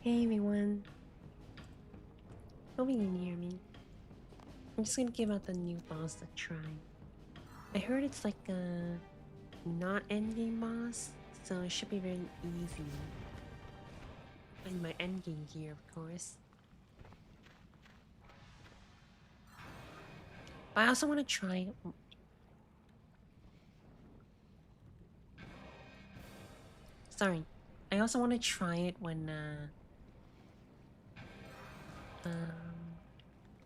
Hey everyone. Hope you can hear me. I'm just gonna give out the new boss a try. I heard it's like a not endgame boss, so it should be very easy. In my endgame gear, of course. But I also want to try. Sorry, I also want to try it when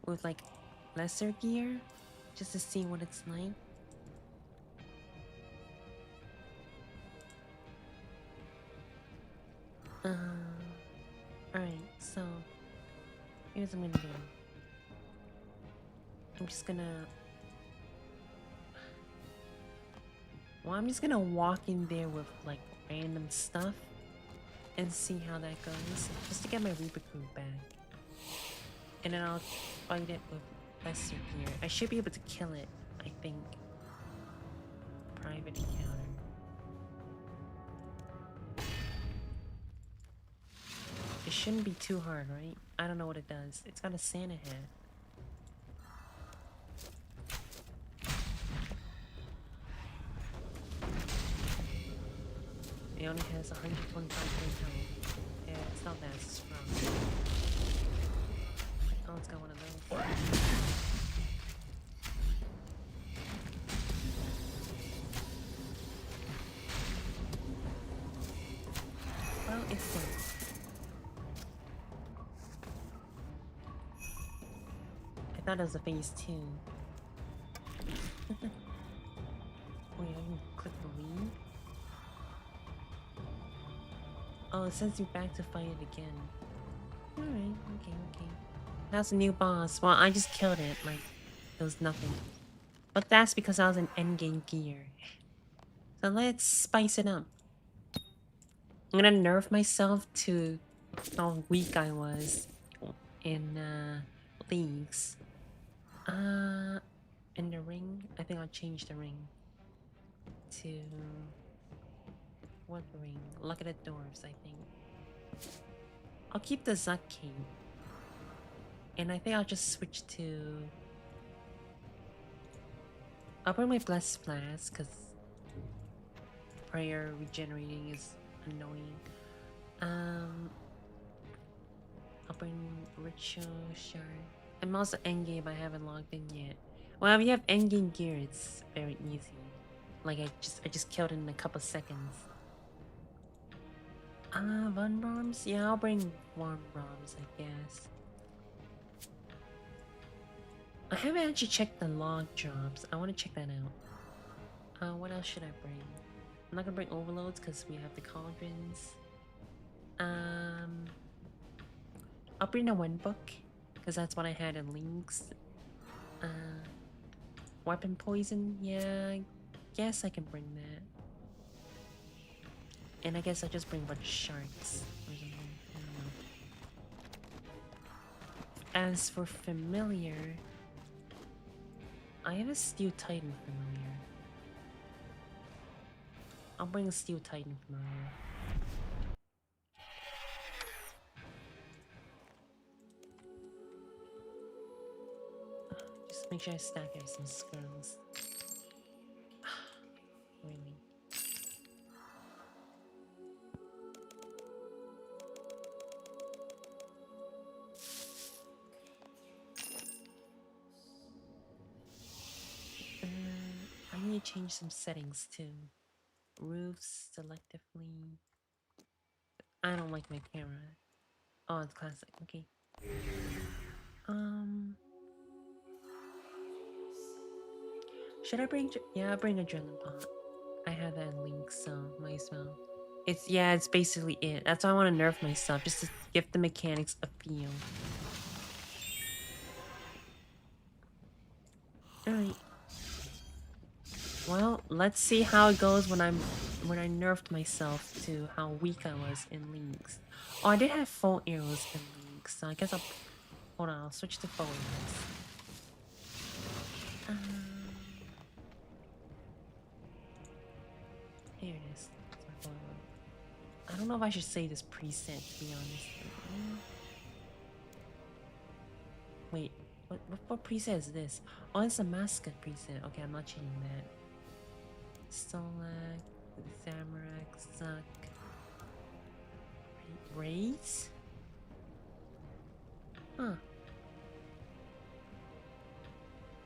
with like lesser gear, just to see what it's like. Alright, so here's what I'm gonna do. I'm just gonna walk in there with like random stuff and see how that goes, just to get my Reaper Crew back. And then I'll fight it with lesser gear. I should be able to kill it, I think. Private encounter. It shouldn't be too hard, right? I don't know what it does. It's got a Santa hat. It only has 125 health. Yeah, it's not that strong. Oh, it's got one of those. Well, it's dead. I thought it was a phase 2. Wait, I can click the lead? Oh, it sends you back to fight it again. Alright, okay. That's a new boss. Well, I just killed it, like, it was nothing. But that's because I was in endgame gear. So let's spice it up. I'm gonna nerf myself to how weak I was in leagues. In the ring, I think I'll change the ring to what ring? Luck of the Dwarves, I think. I'll keep the Zuck King. And I think I'll just switch to... I'll bring my Blessed Flask, because prayer regenerating is annoying. I'll bring Ritual Shard. I'm also endgame, I haven't logged in yet. Well, if you have endgame gear, it's very easy. Like, I just killed it in a couple seconds. Von Bombs? Yeah, I'll bring Von Bombs, I guess. I haven't actually checked the log drops. I want to check that out. What else should I bring? I'm not gonna bring overloads because we have the cauldrons. I'll bring the one book because that's what I had in links. Weapon poison? Yeah, I guess I can bring that. And I guess I'll just bring a bunch of sharks or something. I don't know. As for familiar, I have a Steel Titan familiar. I'll bring a Steel Titan familiar. Just make sure I stack out some squirrels. Really? I need to change some settings too. Roofs selectively. I don't like my camera. Oh, it's classic. Okay. Should I bring? Yeah, I'll bring Adrenaline Pot. I have that in links, so might as well. It's basically it. That's why I want to nerf myself, just to give the mechanics a feel. Alright. Well, let's see how it goes when I nerfed myself to how weak I was in leagues. Oh, I did have 4 arrows in leagues, so I guess I'll... Hold on, I'll switch to 4 arrows. Here it is. I don't know if I should say this preset, to be honest. Wait, what preset is this? Oh, it's a mascot preset. Okay, I'm not changing that. Solak, Zamorak, Zuck, Raise? Huh.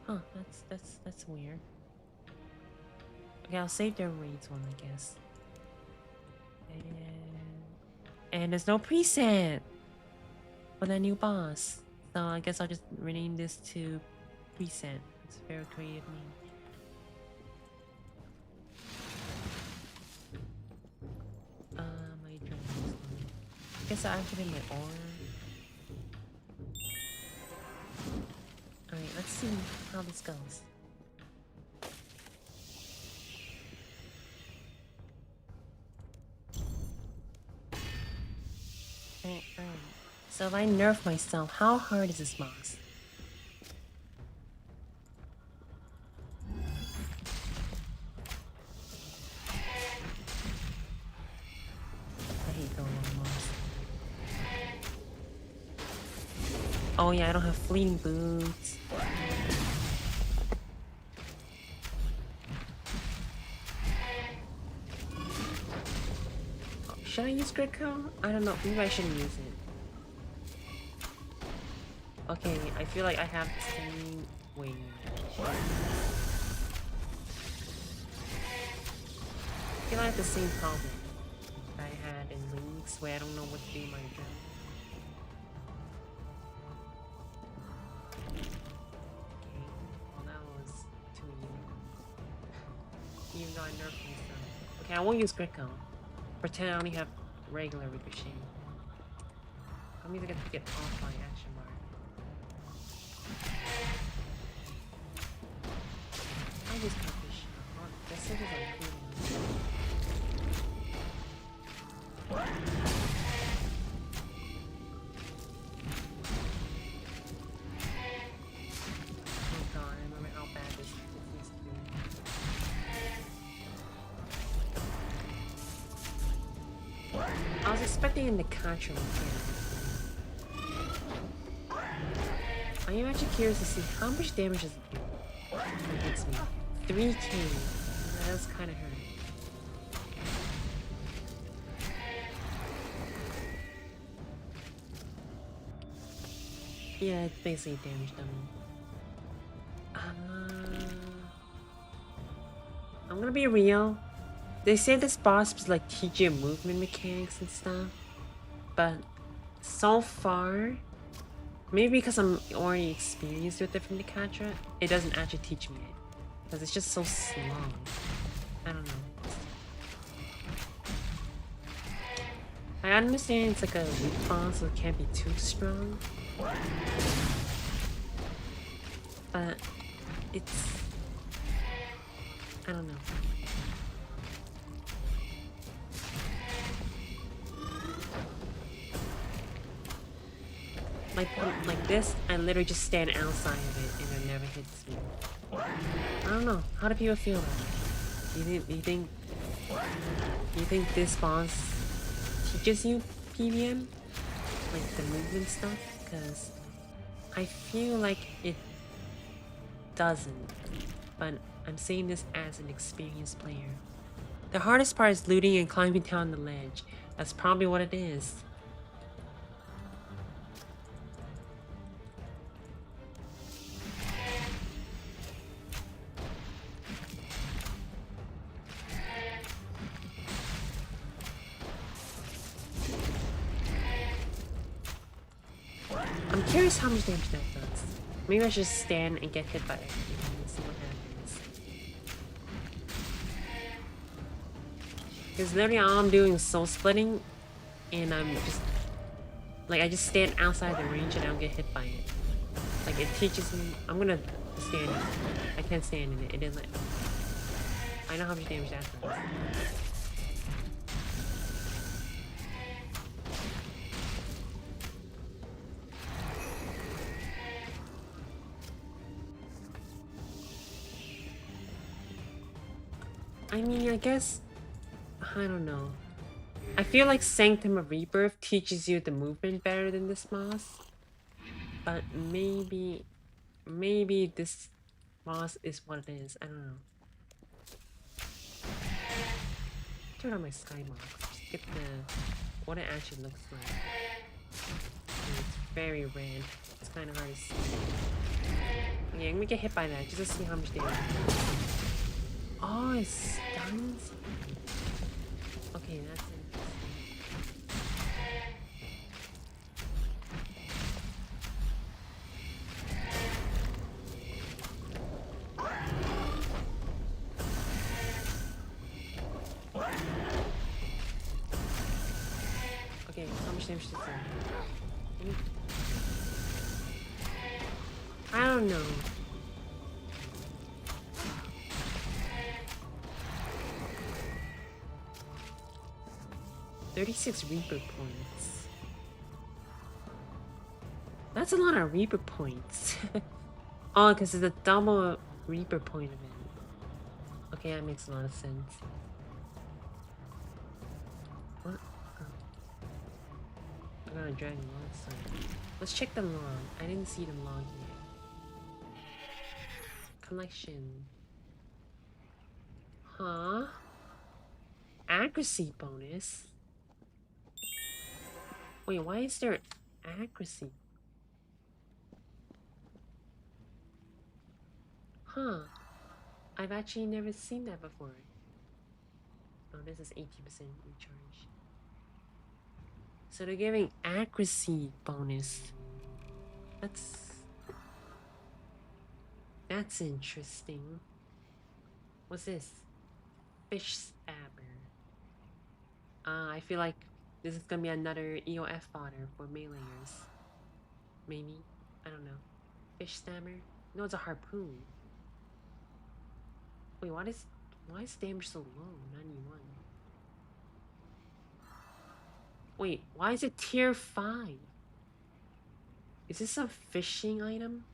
Huh, that's weird. Okay, I'll save the raids one, I guess. And there's no preset for that new boss. So I guess I'll just rename this to preset. It's very creative name. My drums. I guess I activated my aura. Alright, let's see how this goes. Alright. So if I nerf myself, how hard is this boss? I hate going on boss. Oh yeah, I don't have fleeting boots. Should I use Gridco? I don't know. Maybe I shouldn't use it. Okay, I feel like I have the same... Wait. I feel like I have the same problem I had in Links, where I don't know what to do in my job. Okay, well that was too easy. Even though I nerfed myself. Okay, I won't use Gridco. Pretend I only have regular ricochet. I'm either gonna get off my action bar. I just got this shit. That shit is like oh god, I remember how bad this used to be. I was expecting in the contra mechanic. I am actually curious to see how much damage does it do when it hits me. 3k. That's kind of hurt. Yeah, it's basically a damage dummy. I'm gonna be real. They say this boss was like teach you movement mechanics and stuff, but so far, maybe because I'm already experienced with it from the Contra, it doesn't actually teach me it. Because it's just so slow. I don't know. I understand it's like a weak boss, so it can't be too strong. But it's... I don't know. Like this, I literally just stand outside of it and it never hits me. I don't know. How do people feel about it? You think this boss teaches you PVM? Like the movement stuff? Because I feel like it doesn't. But I'm saying this as an experienced player. The hardest part is looting and climbing down the ledge. That's probably what it is. I'm curious how much damage that does. Maybe I should just stand and get hit by it and see what happens. Because literally all I'm doing is soul splitting, and I'm just like I just stand outside the range and I don't get hit by it. Like it teaches me. I'm gonna stand in it. I can't stand in it. It doesn't. I know how much damage that does. I mean, I guess, I don't know. I feel like Sanctum of Rebirth teaches you the movement better than this boss. But maybe this boss is what it is. I don't know. Turn on my sky box. Just get what it actually looks like. And it's very red. It's kind of hard to see. Okay, I'm gonna get hit by that just to see how much damage. Oh, it stuns. Okay, that's it. Okay, how much damage does it do? I don't know. $36 Reaper points. That's a lot of Reaper points. Oh, because it's a double Reaper point event. Okay, that makes a lot of sense. What? Oh. I got a dragon log sign. Let's check the log. I didn't see the log yet. Collection. Huh? Accuracy bonus? Wait, why is there accuracy? Huh. I've actually never seen that before. Oh, this is 80% recharge. So they're giving accuracy bonus. That's interesting. What's this? Fish stabber. I feel like this is gonna be another EoF fodder for meleeers. Maybe. I don't know. Fish stabber? No, it's a harpoon. Wait, why is damage so low? 91. Wait, why is it tier 5? Is this a fishing item?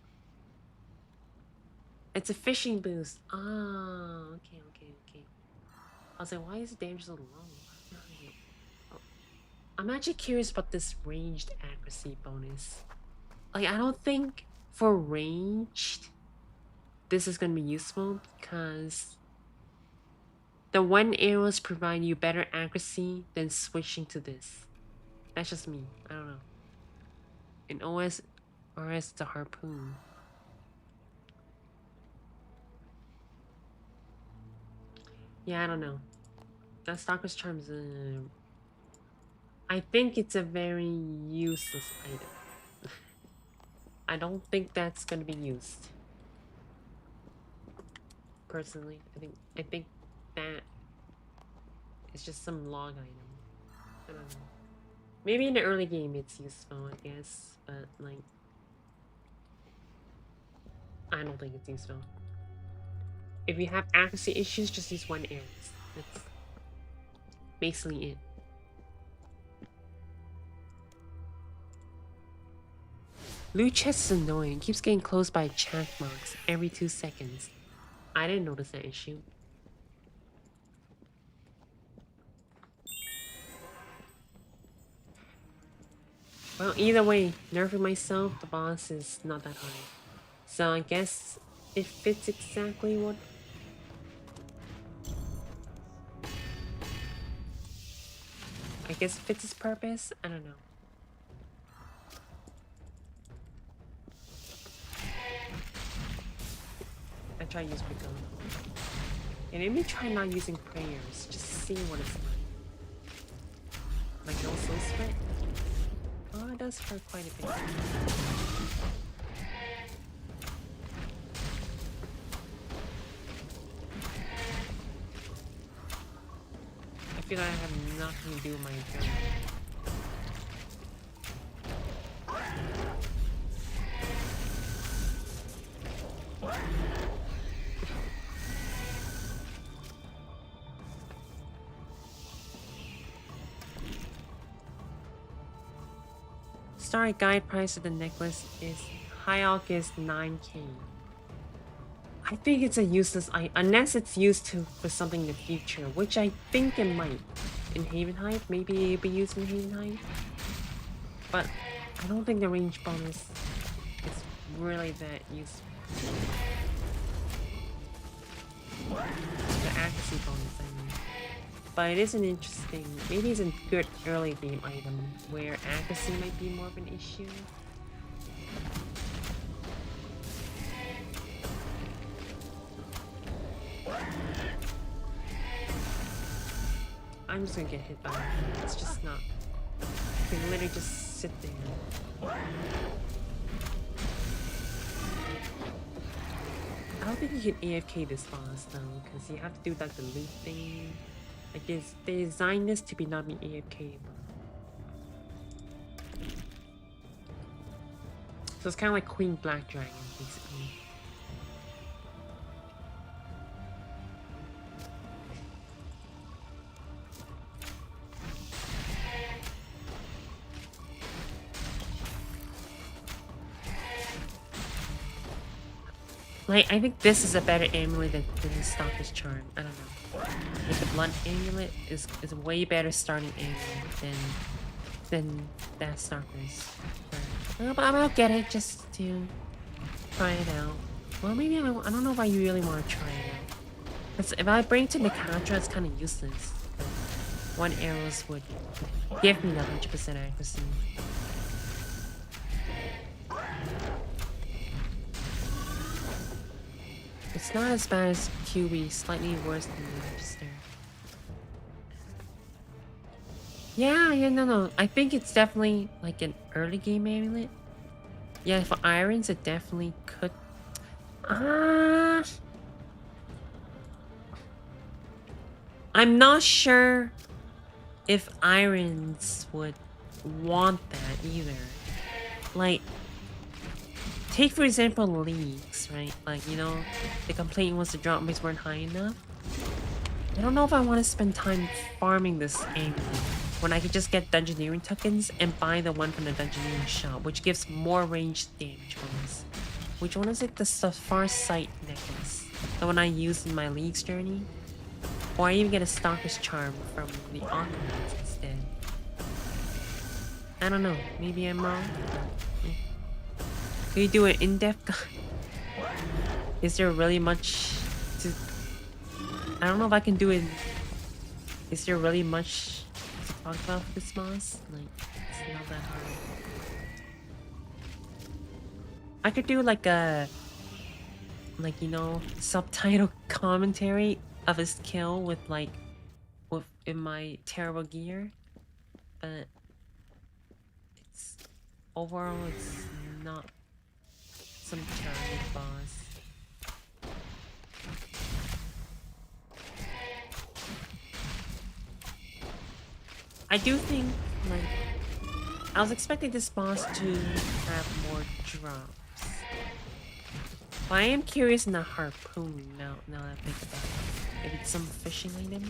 It's a fishing boost. Ah, okay. I was like, why is the damage so low? Oh. I'm actually curious about this ranged accuracy bonus. Like, I don't think for ranged this is gonna be useful because the Wen arrows provide you better accuracy than switching to this. That's just me. I don't know. In RS, it's a harpoon. Yeah, I don't know. That Stalker's Charm's I think it's a very useless item. I don't think that's gonna be used. Personally, I think that is just some log item. I don't know. Maybe in the early game it's useful, I guess, but like I don't think it's useful. If you have accuracy issues, just use Wen arrows. That's basically it. Loot chest is annoying. It keeps getting closed by check marks every 2 seconds. I didn't notice that issue. Well, either way, nerfing myself, the boss is not that hard. So I guess it fits exactly what... I guess it fits its purpose? I don't know. I try to use quick gun. And maybe try not using prayers, just to see what it's like. Like no soul split? Oh, it does hurt quite a bit. I feel like I have nothing to do with my gun. Starry guide price of the necklace is high alch is 9k. I think it's a useless item unless it's used for something in the future, which I think it might. In Havenhide, maybe it'll be used in Havenhide. But I don't think the range bonus really that useful. The accuracy bonus, I mean. But it is an interesting, maybe it's a good early game item where accuracy might be more of an issue. I'm just gonna get hit by it. It's just not. You can literally just sit there. I don't think you can AFK this boss though, because you have to do like the loop thing. Like they designed this to be not be AFK. So it's kind of like Queen Black Dragon, basically. Like, I think this is a better amulet than the Stalker's Charm. I don't know. Like the Blunt Amulet is a way better starting amulet than that Stalker's. But I'll get it just to try it out. Well, maybe I don't know if I really want to try it out. Because if I bring it to Mhekarnahz, it's kind of useless. But one arrows would give me the 100% accuracy. It's not as bad as QB, slightly worse than the Register. Yeah, no. I think it's definitely like an early game amulet. Yeah, for irons, it definitely could. I'm not sure if irons would want that either. Like, take for example leagues, right? Like, you know, the complaint was the drop rates weren't high enough. I don't know if I want to spend time farming this amulet when I could just get Dungeoneering tokens and buy the one from the Dungeoneering shop, which gives more ranged damage bonus. Which one is it? The Far Sight necklace, the one I used in my league's journey. Or I even get a Stalker's Charm from the Alchemist instead. I don't know. Maybe I'm wrong. Can you do an in-depth guide? Is there really much to... I don't know if I can do it. Is there really much to talk about for this boss? Like, it's not that hard. I could do like a... like, you know, subtitle commentary of his kill with like... in my terrible gear. But... it's... overall, it's not... some terrible boss. I do think, like, I was expecting this boss to have more drops. But I am curious in the harpoon now that I think about it. If it's some fishing item.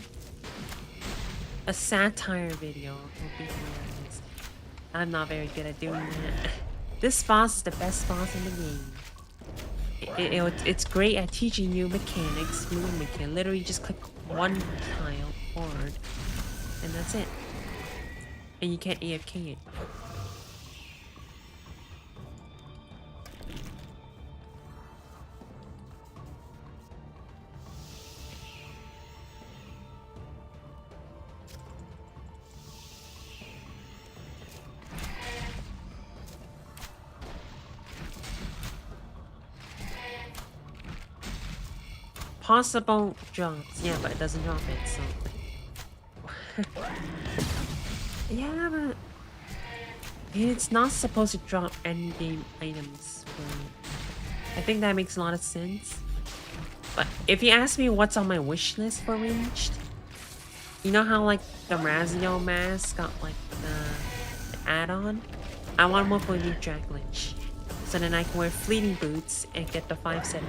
A satire video would be hilarious. I'm not very good at doing that. This boss is the best boss in the game. It's great at teaching you mechanics, moving mechanics. Literally just click one tile forward, and that's it. And you can't AFK it. Possible drops, yeah, but it doesn't drop it, so... yeah, but... it's not supposed to drop endgame items for me. I think that makes a lot of sense. But if you ask me what's on my wish list for ranged, you know how like the Razio mask got like the add-on? I want one for new Dragonbane. So then I can wear fleeting boots and get the 5-7.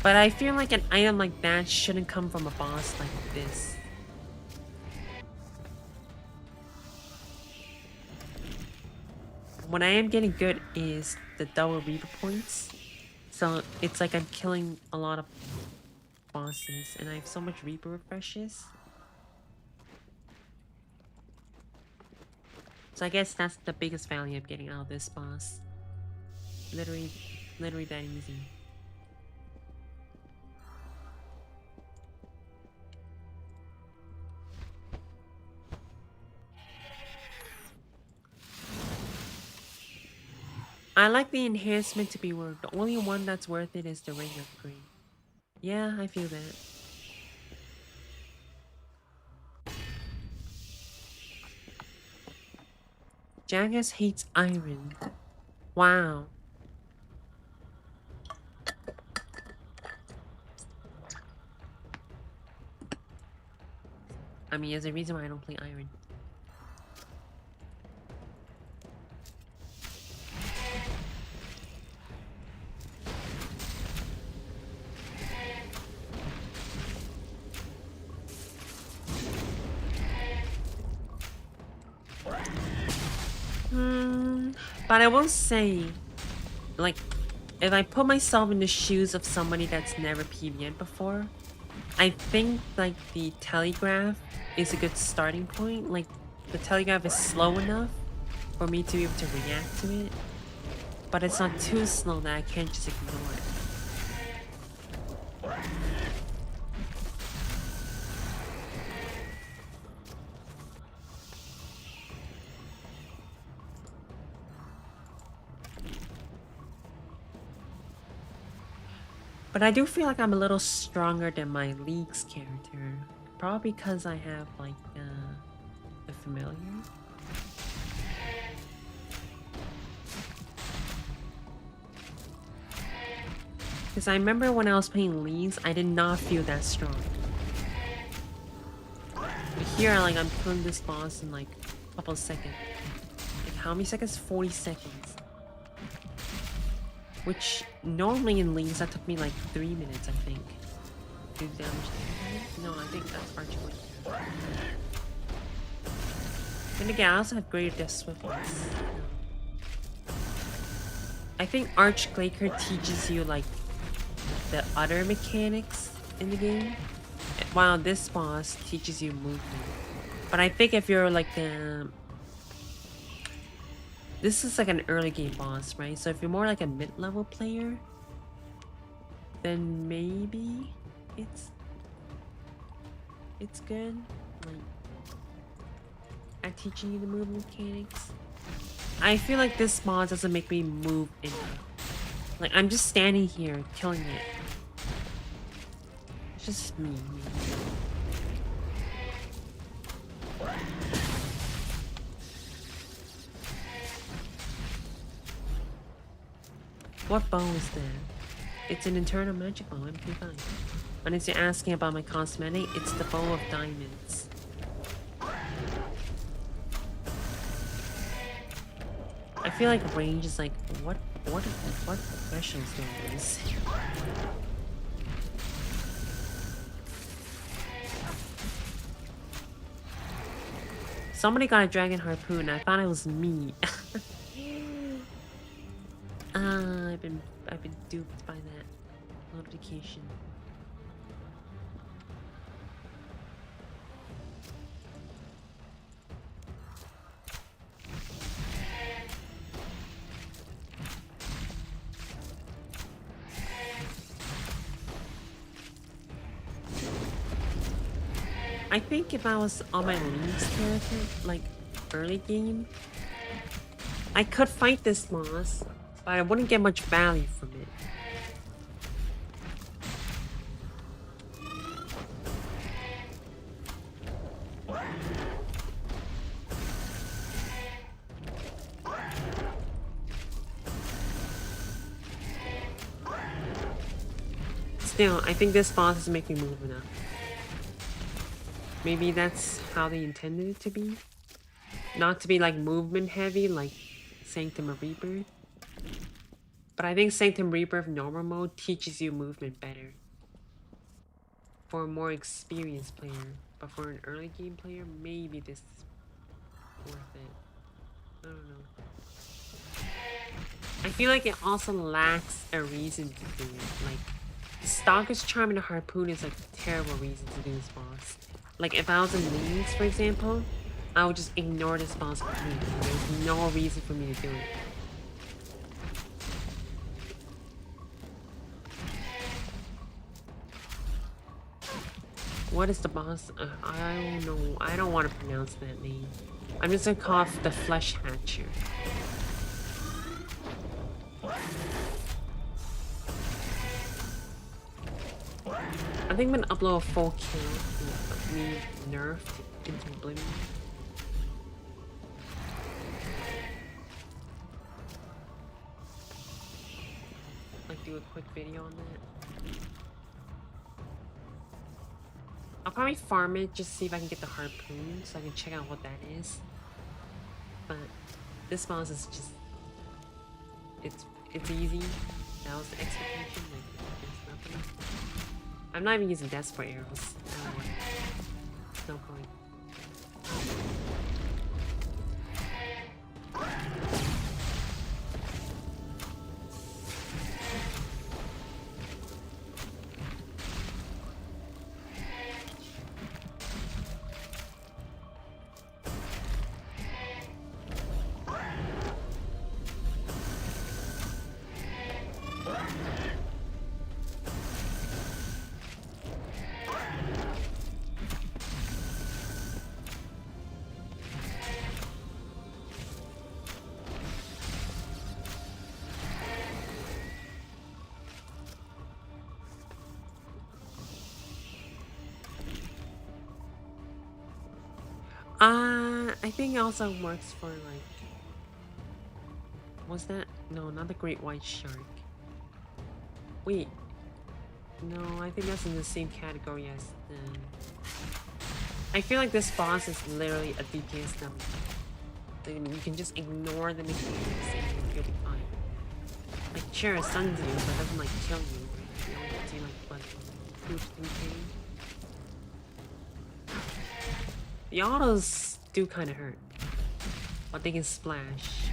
But I feel like an item like that shouldn't come from a boss like this. What I am getting good is the double Reaper points. So it's like I'm killing a lot of bosses and I have so much Reaper refreshes. So I guess that's the biggest value I'm getting out of this boss. Literally that easy. I like the enhancement to be worth. The only one that's worth it is the ring upgrade. Yeah, I feel that. Jagus hates iron. Wow. I mean, there's a reason why I don't play iron. But I will say, like, if I put myself in the shoes of somebody that's never PvP'd before, I think, like, the telegraph is a good starting point. Like, the telegraph is slow enough for me to be able to react to it, but it's not too slow that I can't just ignore it. But I do feel like I'm a little stronger than my League's character. Probably because I have, like, the familiar. Because I remember when I was playing Leagues, I did not feel that strong. But here, like, I'm killing this boss in, like, a couple of seconds. Like, how many seconds? 40 seconds. Which, normally in Leagues, that took me, like, 3 minutes, I think. Do damage. No, I think that's Archblade. And again, I also have greater death swiftness. I think Archglaker teaches you, like, the other mechanics in the game, while this boss teaches you movement. But I think if you're like this is like an early game boss, right? So if you're more like a mid-level player, then maybe it's good, like, at teaching you the movement mechanics. I feel like this boss doesn't make me move enough. Like, I'm just standing here killing it. It's just me. What bow is that? It's an internal magic bow, MP5. When it's you're asking about my cosmetic, it's the bow of diamonds. I feel like range is like, what professionals do this? Somebody got a dragon harpoon. I thought it was me. I've been duped by that notification. I think if I was on my League's character, like early game, I could fight this boss, but I wouldn't get much value from it. Still, I think this boss doesn't make me move enough. Maybe that's how they intended it to be. Not to be like movement heavy like Sanctum Rebirth. But I think Sanctum Rebirth normal mode teaches you movement better. For a more experienced player. But for an early game player, maybe this is worth it. I don't know. I feel like it also lacks a reason to do it. Like, the Stalker's Charm and the Harpoon is like a terrible reason to do this boss. Like, if I was in Leagues, for example, I would just ignore this boss completely. There's no reason for me to do it. What is the boss? I don't know. I don't want to pronounce that name. I'm just gonna call it the Flesh Hatcher. I think I'm gonna upload a full kill of me nerfed into Oblivion. Like do a quick video on that. I'll probably farm it just to see if I can get the harpoon so I can check out what that is. But this boss is just it's easy. That was the expectation. Like there's nothing. I'm not even using Deathspore arrows. I don't want it. No point. I think it also works for like, was that? No, not the Great White Shark. Wait, no, I think that's in the same category as the... I feel like this boss is literally a DPS number. You can just ignore the mechanics and you'll be fine. Like, sure, it stuns you, but it doesn't like kill you. It only gives you like, what, 2-3k? The autos do kind of hurt, but they can splash.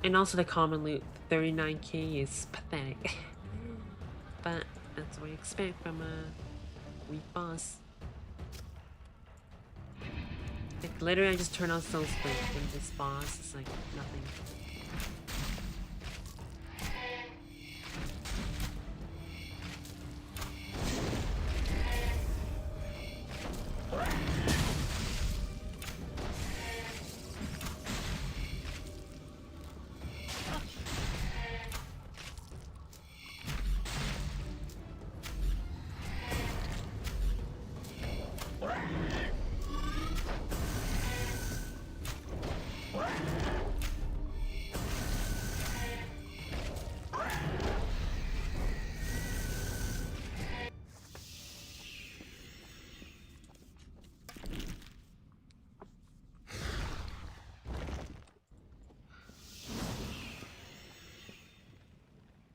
And also the common loot, 39k is pathetic. But that's what you expect from a weak boss. Like literally I just turn on Soul Split and this boss is like nothing.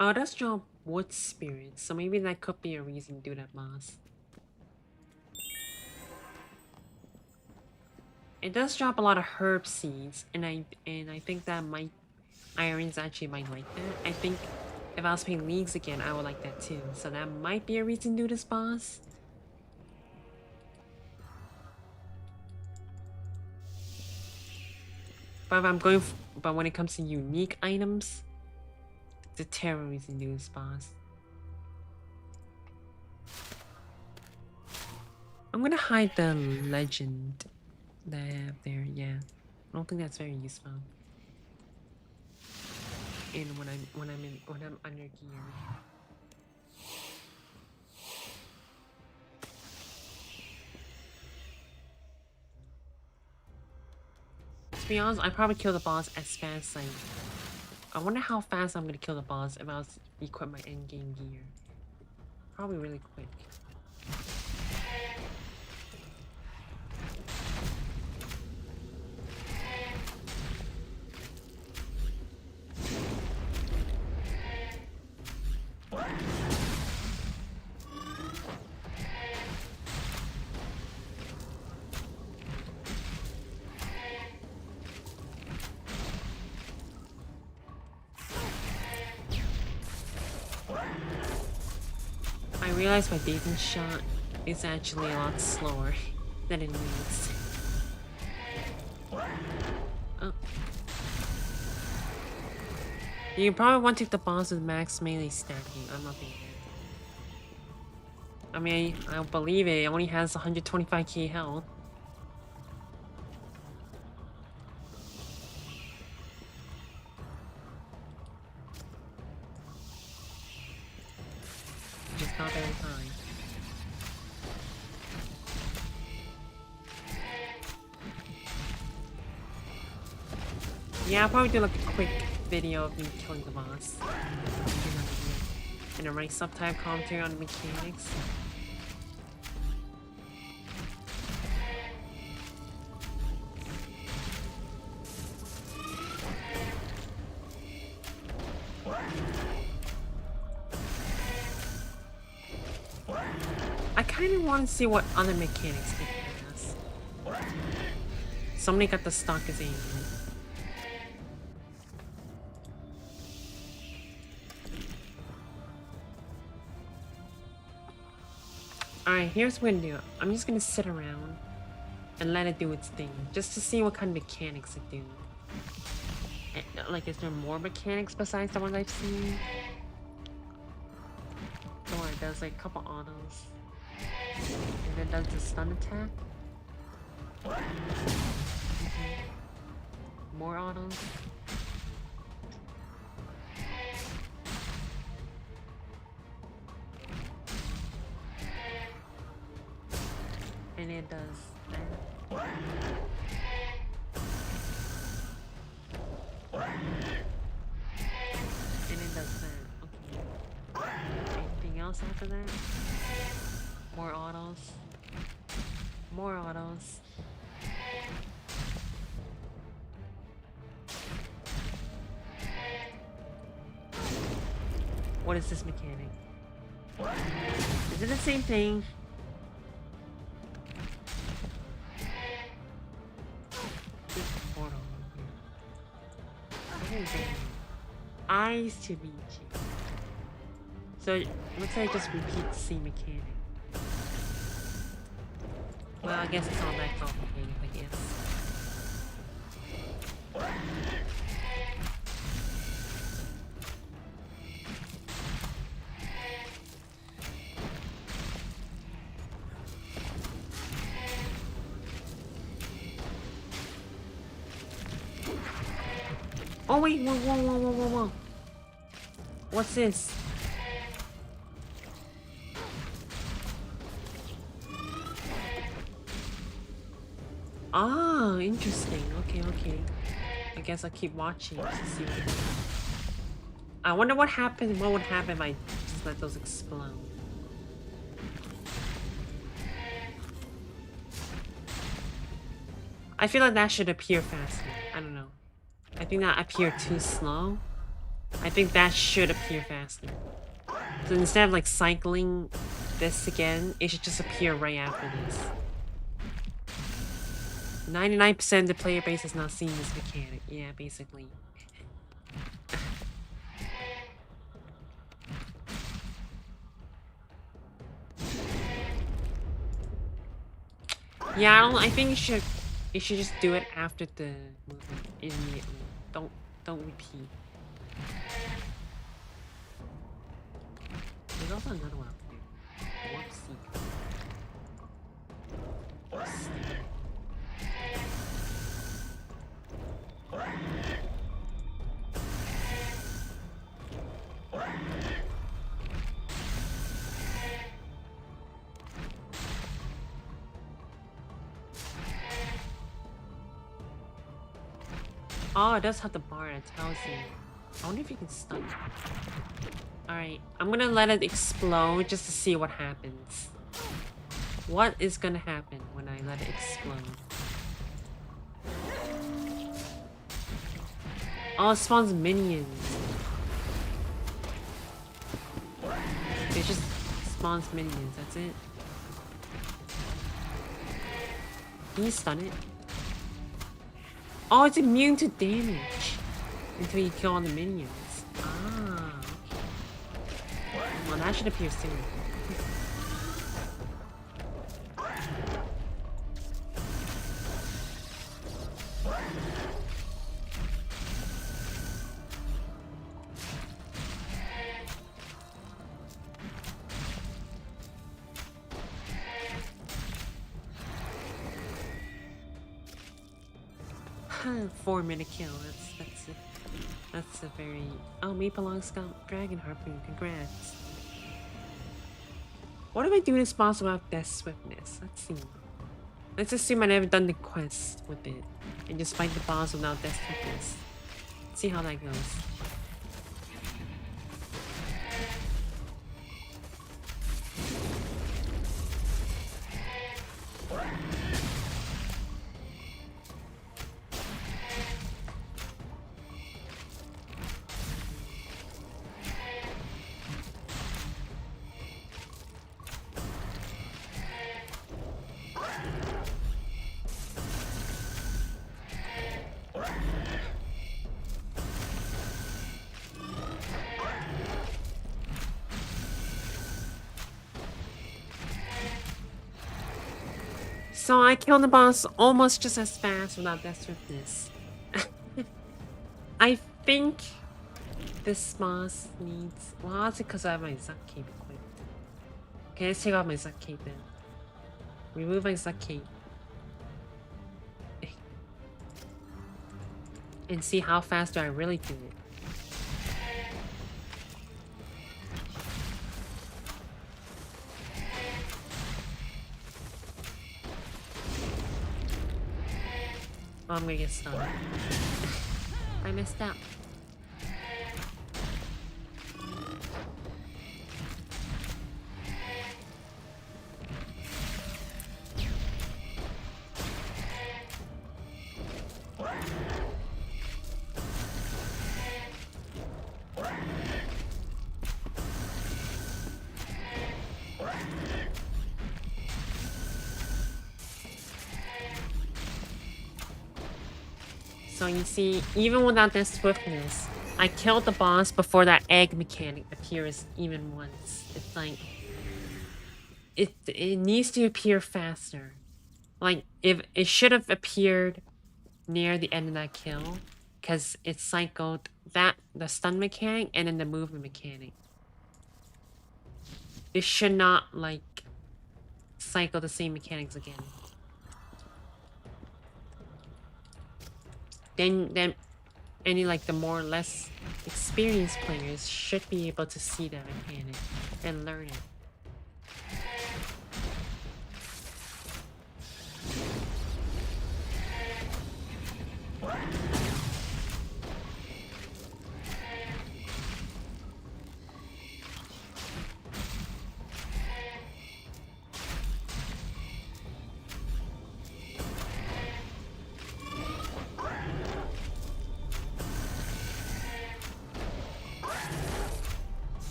Oh, that's drop wood spirits, so maybe that could be a reason to do that boss. It does drop a lot of herb seeds, and I think that irons actually might like that. I think if I was playing leagues again, I would like that too. So that might be a reason to do this boss. But if I'm going, but when it comes to unique items, the terror reason to do this boss. I'm gonna hide the legend that I have there. Yeah, I don't think that's very useful. And when I'm under gear. To be honest, I probably kill the boss as fast as I wonder how fast I'm gonna kill the boss if I was to equip my endgame gear. Probably really quick. realized my beacon shot is actually a lot slower than it needs. Oh. You probably want to take the boss with max melee stacking. I'm not being here. I mean, I don't believe it. It only has 125k health. Just not very high. Yeah, I'll probably do like a quick video of me killing the boss. And a right subtype commentary on the mechanics. I kind of want to see what other mechanics it has. Somebody got the stock as aiming. Alright, here's what I'm gonna do. I'm just gonna sit around and let it do its thing, just to see what kind of mechanics it do. And, like, is there more mechanics besides the ones I've seen? Or it does like a couple autos. And it does the stun attack. More autos. And it does that. And it does that. Okay. Anything else after that? More autos. More autos. What is this mechanic? Is it the same thing? Eyes to be cheap. So let's say I just repeat the same mechanic. Well, I guess it's not that complicated, I guess. Oh wait, whoa. What's this? Ah, interesting. Okay. I guess I'll keep watching to see what happens. I wonder what would happen if I just let those explode. I feel like that should appear faster. I don't know. I think that appeared too slow. I think that should appear faster. So instead of like cycling this again, it should just appear right after this. 99% of the player base has not seen this mechanic. Yeah, basically. Yeah, I think you should just do it after the movement immediately. Don't repeat. There's also another one up there. Warp Seeker. Oh, it does have the bar that tells you. I wonder if you can stun it. Alright, I'm gonna let it explode just to see what happens. What is gonna happen when I let it explode? Oh, it spawns minions. It just spawns minions, that's it. Can you stun it? Oh, it's immune to damage until you kill all the minions. Ah, okay. Well, that should appear soon. 4-minute kill. That's a very... Oh, Mhekarnahz got Dragon Harpoon. Congrats. What if I do this boss without Death Swiftness? Let's see. Let's assume I never done the quest with it. And just fight the boss without Death Swiftness. Let's see how that goes. So I killed the boss almost just as fast without Death Swiftness. I think this boss needs... Well, that's because I have my Zuck Cape equipped. Okay, let's take off my Zuck Cape then. Remove my Zuck Cape. And see how fast do I really do it. Oh, I'm gonna get stunned. I messed up. So you see, even without that swiftness, I killed the boss before that egg mechanic appears even once. It's like... It needs to appear faster. Like, if it should have appeared near the end of that kill, because it cycled the stun mechanic and then the movement mechanic. It should not, like, cycle the same mechanics again. Then any like the more or less experienced players should be able to see that mechanic and learn it.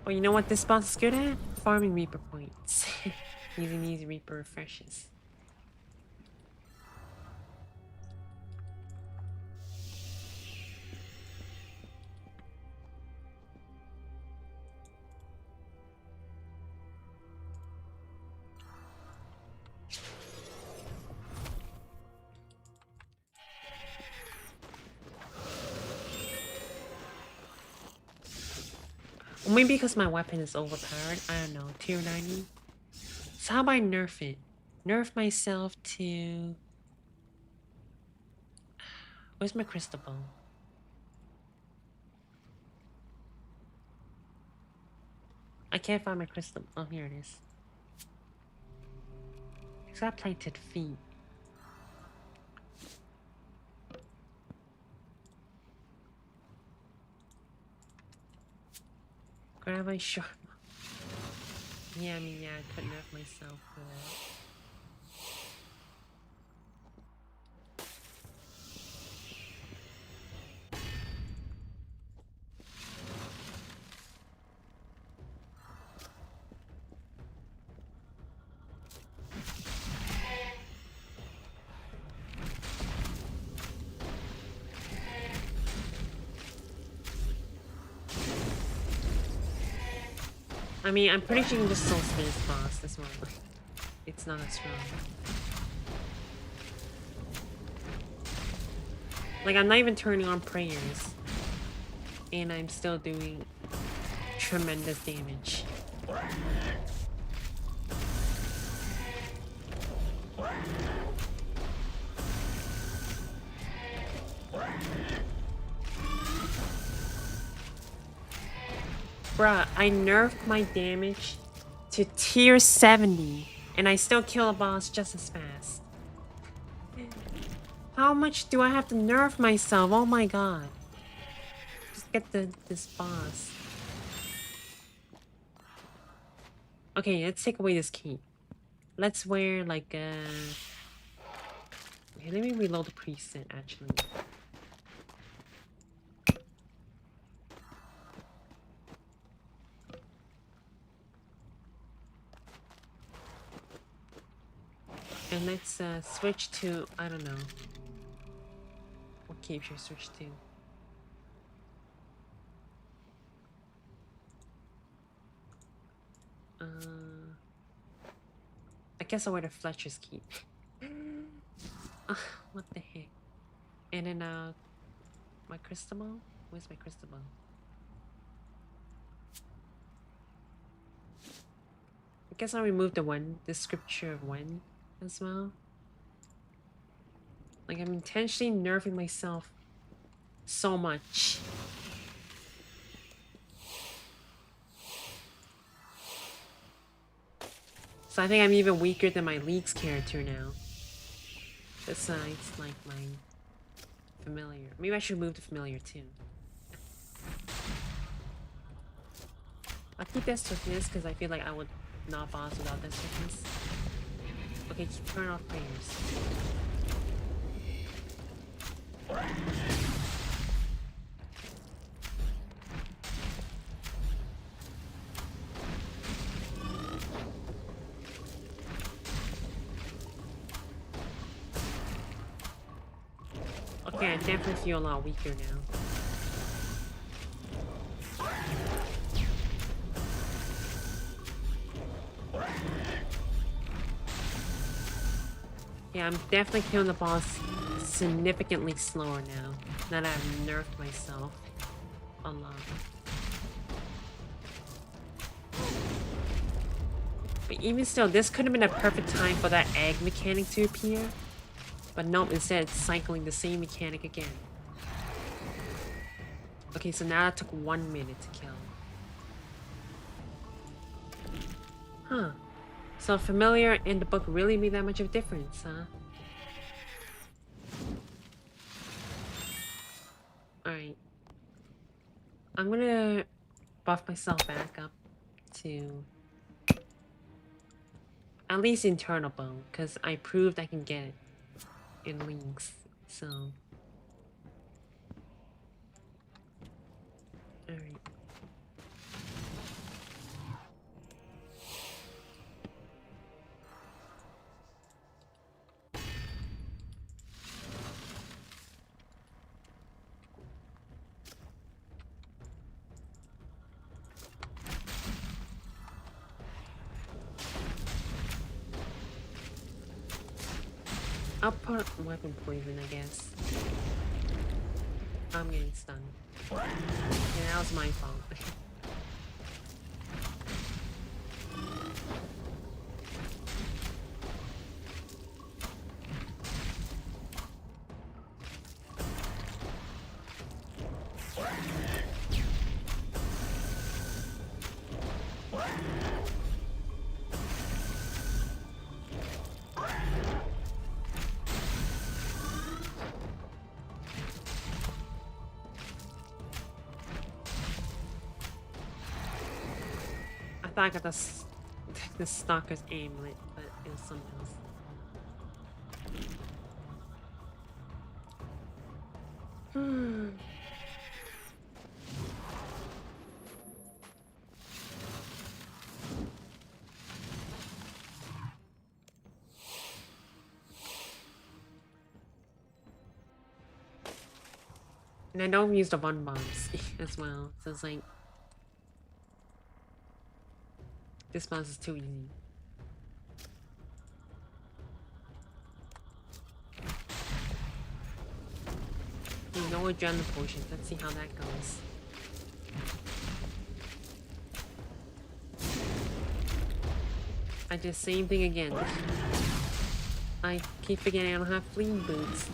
Well, you know what this boss is good at? Farming Reaper points. Using these Reaper refreshes. Maybe because my weapon is overpowered. I don't know. Tier 90. So how about I nerf it? Nerf myself to... Where's my crystal bow? I can't find my crystal... Oh, here it is. It's got plated feet. Grab my sharp. Yeah, I mean, yeah, I could nerf myself for that. I mean, I'm pretty sure you can just soul space boss this one. It's not as strong. Like, I'm not even turning on prayers. And I'm still doing tremendous damage. Bruh, I nerfed my damage to tier 70, and I still kill a boss just as fast. How much do I have to nerf myself? Oh my god. Just get this boss. Okay, let's take away this key. Let's wear like okay, let me reload the preset actually. And let's switch to, I don't know. What cape should I switch to? I guess I'll wear the Fletcher's keep. What the heck? And then my crystal bow? Where's my crystal bow? I guess I'll remove the scripture of Wen as well. Like, I'm intentionally nerfing myself so much. So I think I'm even weaker than my League's character now. Besides, like, my familiar. Maybe I should move the familiar too. I'll keep that swiftness because I feel like I would not boss without that swiftness. Okay, turn off prayers. Okay, I definitely feel a lot weaker now. Yeah, I'm definitely killing the boss significantly slower now. Now that I've nerfed myself a lot. But even still, this could have been a perfect time for that egg mechanic to appear. But nope, instead it's cycling the same mechanic again. Okay, so now that took 1 minute to kill. Huh. So familiar and the book really made that much of a difference, huh? Alright. I'm gonna buff myself back up to at least internal bone, because I proved I can get it in Leagues, so... Alright. I'll put weapon poison, I guess. I'm getting stunned. Yeah, that was my fault. I got the stalker's amulet, but it was something else. And I don't use the one bombs as well, so it's like this boss is too easy. You know, adrenaline potion. Let's see how that goes. I did the same thing again. I keep forgetting I don't have fleeing boots.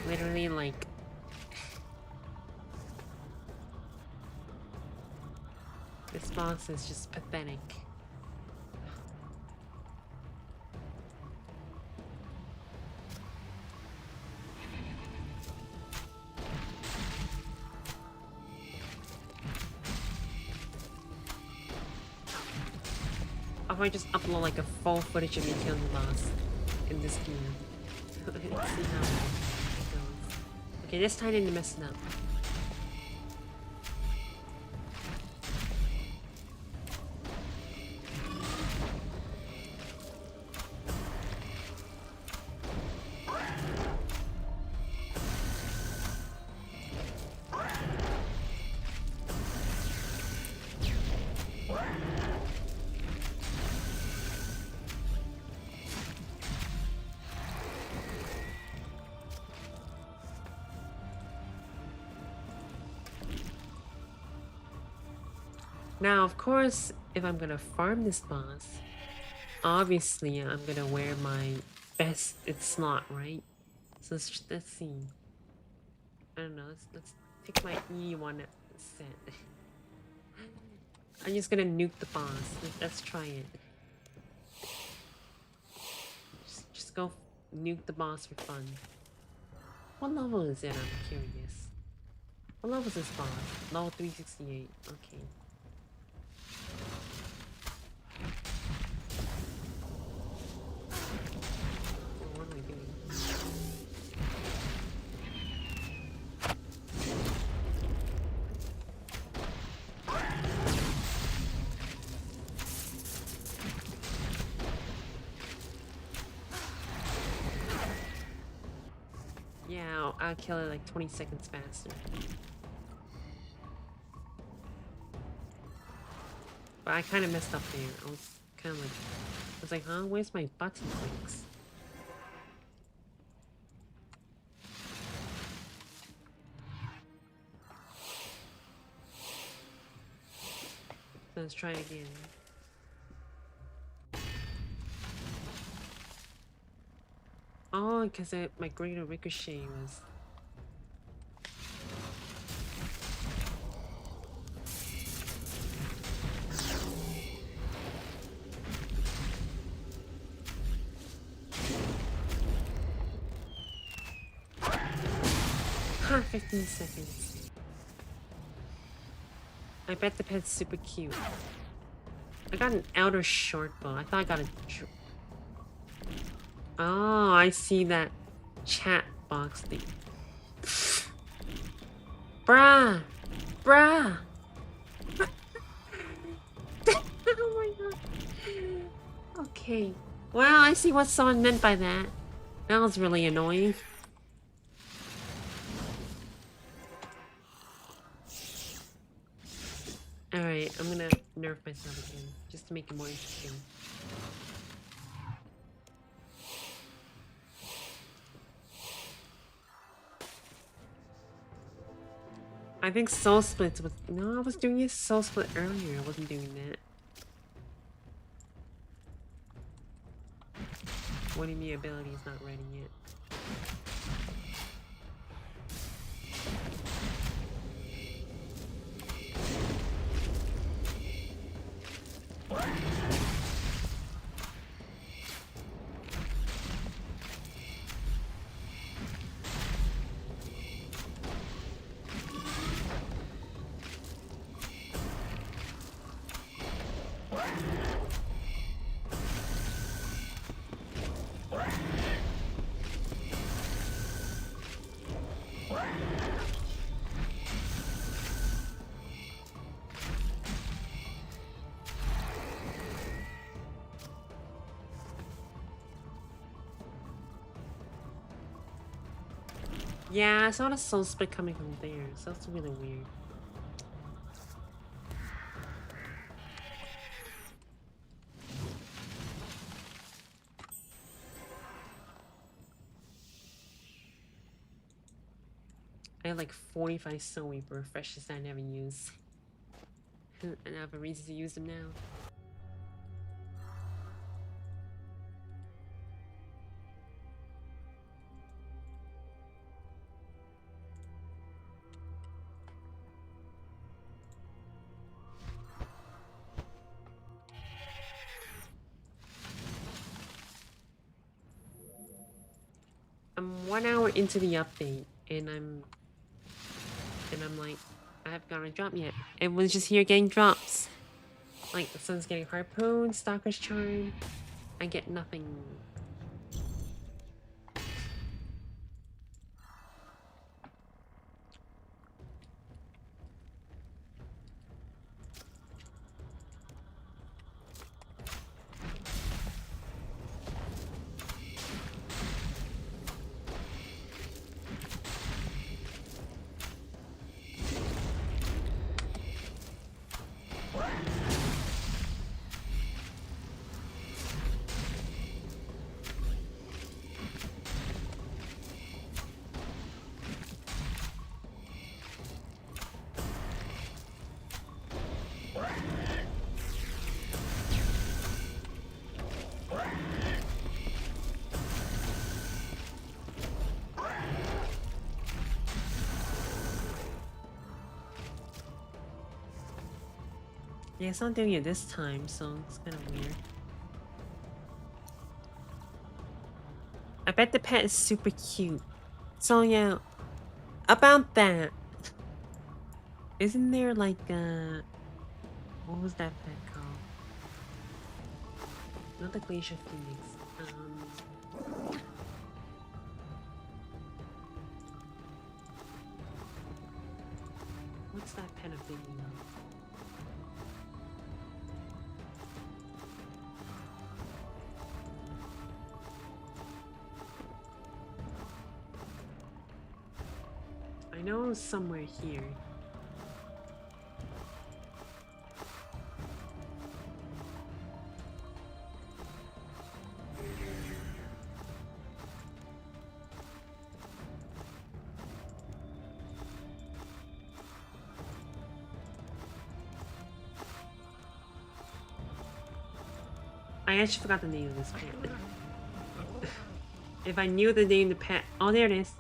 Literally, like... This boss is just pathetic. If I just upload like a full footage of me killing the boss in this game. Let's see how it goes. Okay, this time I didn't mess it up. Now, of course, if I'm gonna farm this boss, obviously I'm gonna wear my best slot, right? So let's see. I don't know. Let's pick my E1 set. I'm just gonna nuke the boss. Let's try it. Just go nuke the boss for fun. What level is it? I'm curious. What level is this boss? Level 368. Okay. What am I doing? Yeah, I'll kill it like 20 seconds faster. But I kind of messed up there. I was kind of like, I was like, huh? Where's my button clicks? So let's try it again. Oh, because my greater ricochet was... Ha! 15 seconds. I bet the pet's super cute. I got an outer short bow. I thought I got a... Oh, I see that chat box thing. Bruh! Bruh! Oh my god. Okay. Well, I see what someone meant by that. That was really annoying. Alright, I'm gonna nerf myself again, just to make it more interesting. I think Soul Split was... No, I was doing a Soul Split earlier. I wasn't doing that. One of my ability is not ready yet. Yeah, I saw the soul split coming from there, so that's really weird. I have like 45 soul reaper refreshes that I never use. And I have a reason to use them now. I'm 1 hour into the update, and I'm like, I haven't gotten a drop yet. Everyone's just here getting drops. Like, the sun's getting harpooned, stalker's charm. I get nothing. Yeah, it's not doing it this time, so it's kind of weird. I bet the pet is super cute. So yeah, about that. Isn't there like what was that pet called? Not the Glacier Phoenix. What's that pet I'm thinking of? I know it's somewhere here. I actually forgot the name of this pet. If I knew the name of the pet... Oh, there it is.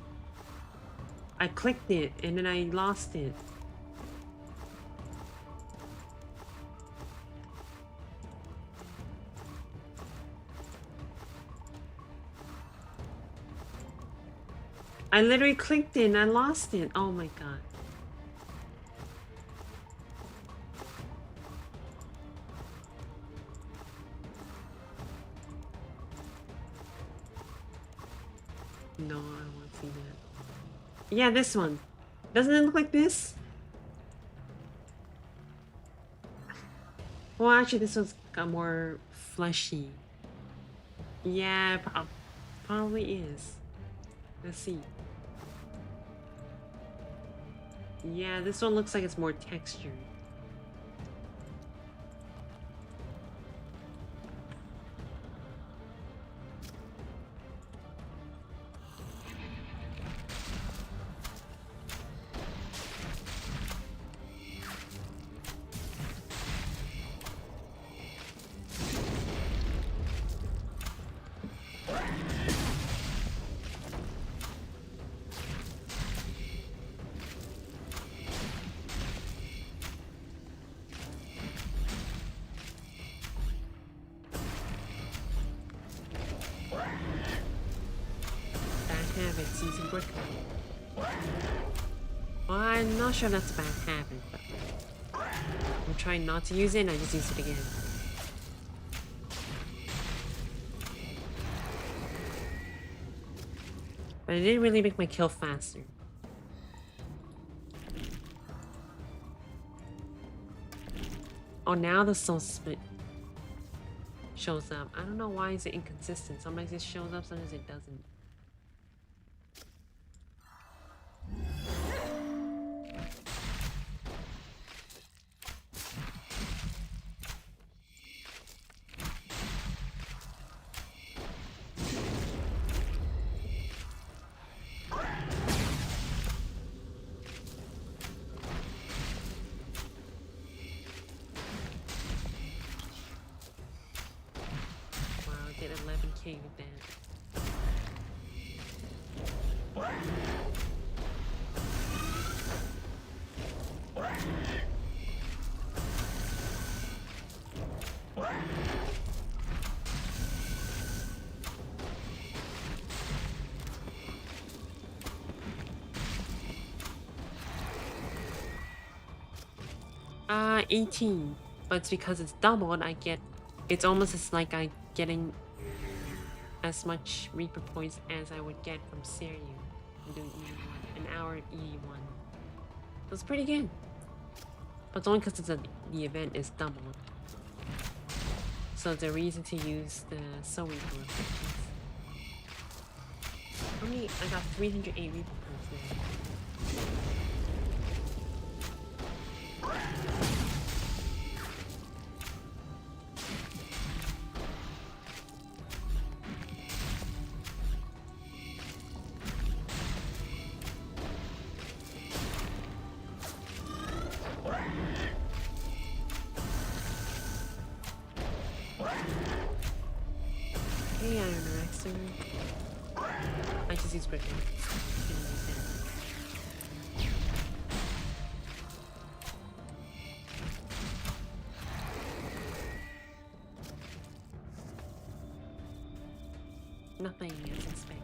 I clicked it and then I lost it. I literally clicked it and I lost it. Oh my god. No, I don't want to see that. Yeah, this one. Doesn't it look like this? Well, actually, this one's got more fleshy. Yeah, probably is. Let's see. Yeah, this one looks like it's more textured. Well, I'm not sure that's a bad habit, but I'm trying not to use it and I just use it again. But it didn't really make my kill faster. Oh, now the soul split shows up. I don't know why it's inconsistent. Sometimes it shows up, sometimes it doesn't. okay with that. Uh, 18. But it's because it's doubled, I get... It's almost as like I'm getting as much Reaper points as I would get from Seren. I'm doing E1, an hour at E1. That's pretty good. But it's only because the event is doubled. So the reason to use the Soul Reaper effects. How many? I got 308 Reaper points there. Hey, Iron Rexer. I just use Griffin. Nothing as expected.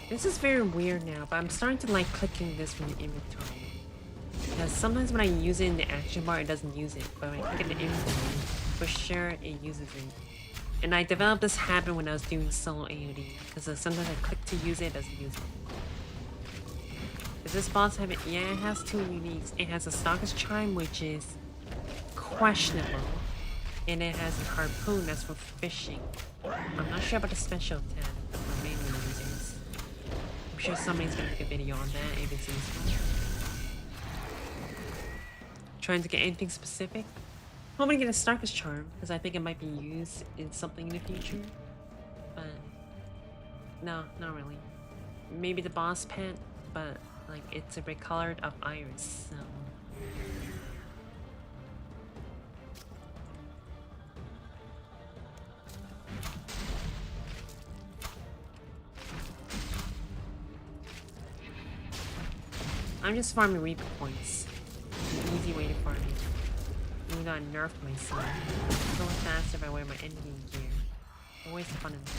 This is very weird now, but I'm starting to like clicking this from the inventory. Because sometimes when I use it in the action bar, it doesn't use it. But when I click in the inventory, for sure it uses it. And I developed this habit when I was doing solo AoD. Because sometimes I click to use it, it doesn't use it. Does this boss have it? Yeah, it has 2 uniques. It has a Stalker's Chime, which is questionable. And it has a Harpoon that's for fishing. I'm not sure about the special attack for mainly users. I'm sure somebody's gonna make a video on that if it's useful. Trying to get anything specific? Hoping to get a Stalker's Charm, because I think it might be used in something in the future. But no, not really. Maybe the boss pet, but like it's a bit colored of iris, so I'm just farming Reaper points. It's an easy way to farm it. Even though I nerfed myself. It's a little faster if I wear my endgame gear. Always fun in that.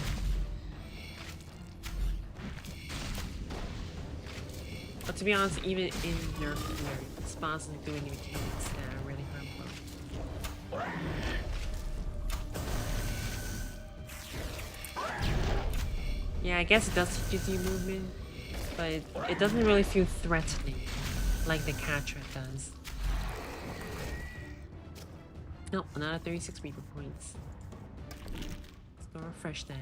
But to be honest, even in nerf gear, this boss isn't doing any mechanics that are really harmful. Yeah, I guess it does teach you movement. But it doesn't really feel threatening like the Catra does. Nope, another 36 Reaper points. Let's go refresh that.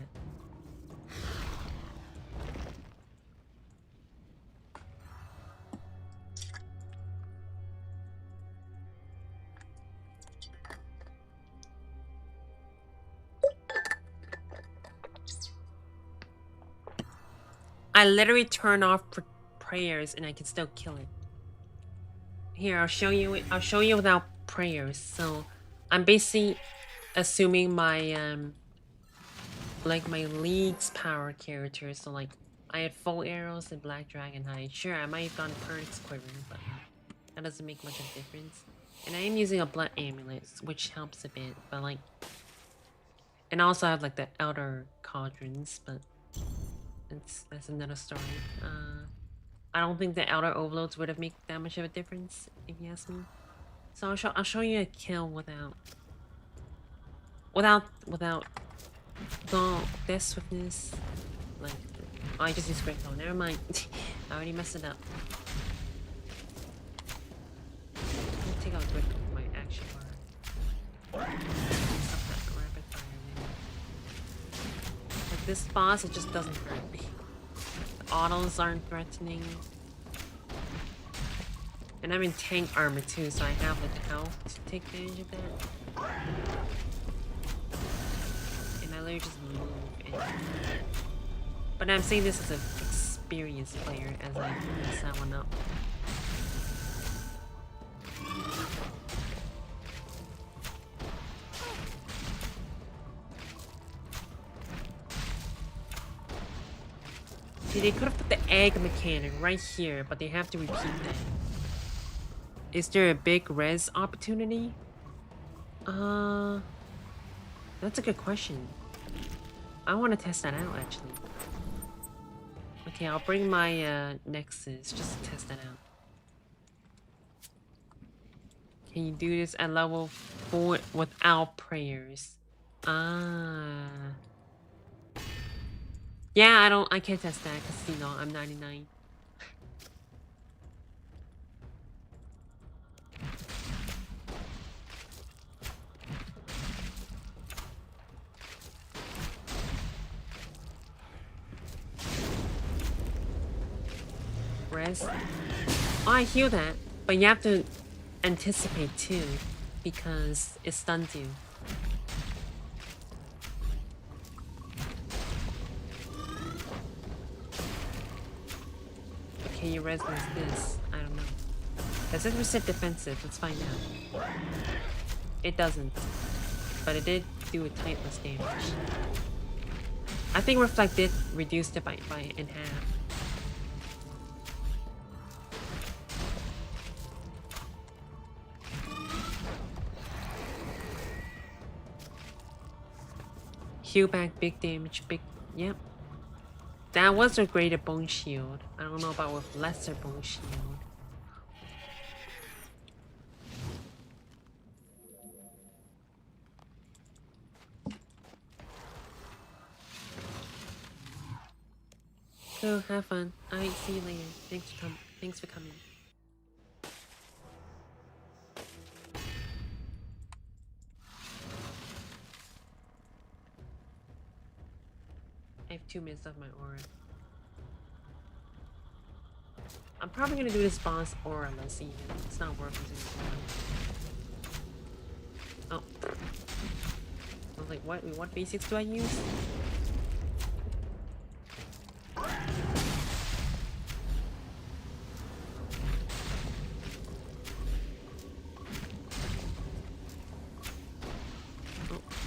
I literally turn off prayers and I can still kill it. Here, I'll show you it. I'll show you without prayers. So I'm basically assuming my like my league's power character. So like I had full arrows and black dragon hide. Sure, I might have gone Pernix Quiver, but that doesn't make much of a difference. And I am using a blood amulet, which helps a bit, but like, and I also have like the outer cauldrons, but that's another story. I don't think the outer overloads would have made that much of a difference, if you ask me. So I'll show you a kill without death swiftness. Like, oh, I just used great call. Never mind. I already messed it up. Let me take out grip with my action bar. Rapid fire there. Like this boss, it just doesn't hurt me. The autos aren't threatening. And I'm in tank armor too, so I have the health to take advantage of that. And I literally just move and... But I'm saying this as an experienced player as I mess that one up. See, they could have put the egg mechanic right here, but they have to repeat that. Is there a big res opportunity? That's a good question. I want to test that out, actually. Okay, I'll bring my Nexus just to test that out. Can you do this at level 4 without prayers? Yeah, I can't test that because, you know, I'm 99. Res? Oh, I heal that, but you have to anticipate too, because it stuns you. Okay, you res this. I don't know. Does it reset defensive? Let's find out. It doesn't, but it did do a tightless damage. I think Reflect did reduce it by in half. Heal back, big damage, big... Yep. That was a greater bone shield. I don't know about with lesser bone shield. So, have fun. Alright, see you later. Thanks for coming. I have 2 minutes of my aura. I'm probably gonna do this boss aura-less even. It's not worth it. Oh. I was like, what basics do I use? Oh,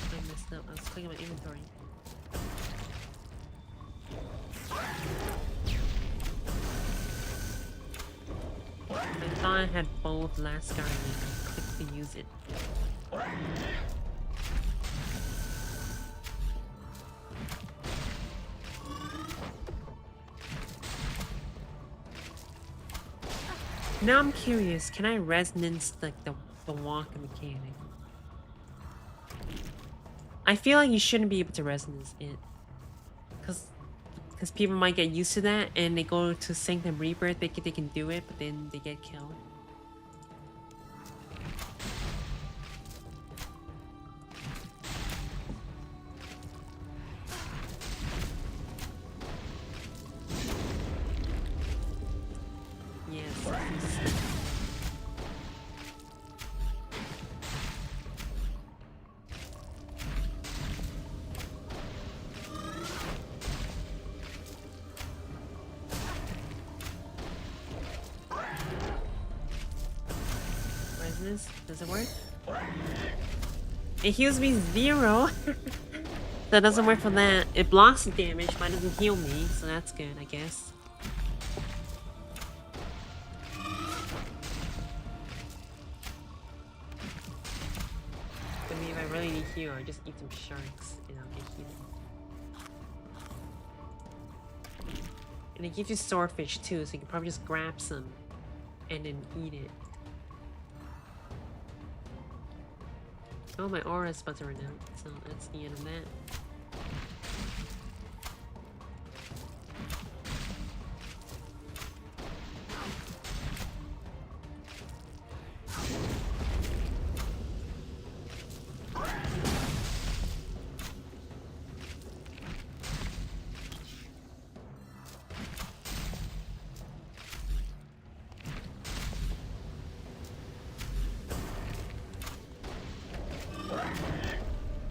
I messed up. I was clicking my inventory. I thought I had both last guard and I clicked to use it. Now I'm curious, can I resonance like the walk mechanic? I feel like you shouldn't be able to resonance it. Because people might get used to that and they go to Sanctum Rebirth, they can do it, but then they get killed. Does it work? It heals me 0. That doesn't work for that. It blocks the damage, but it doesn't heal me, so that's good, I guess. I mean, if I really need heal, I just eat some sharks and I'll get healed. And it gives you swordfish too, so you can probably just grab some and then eat it. Oh, my aura is about to run out, so that's the end of that.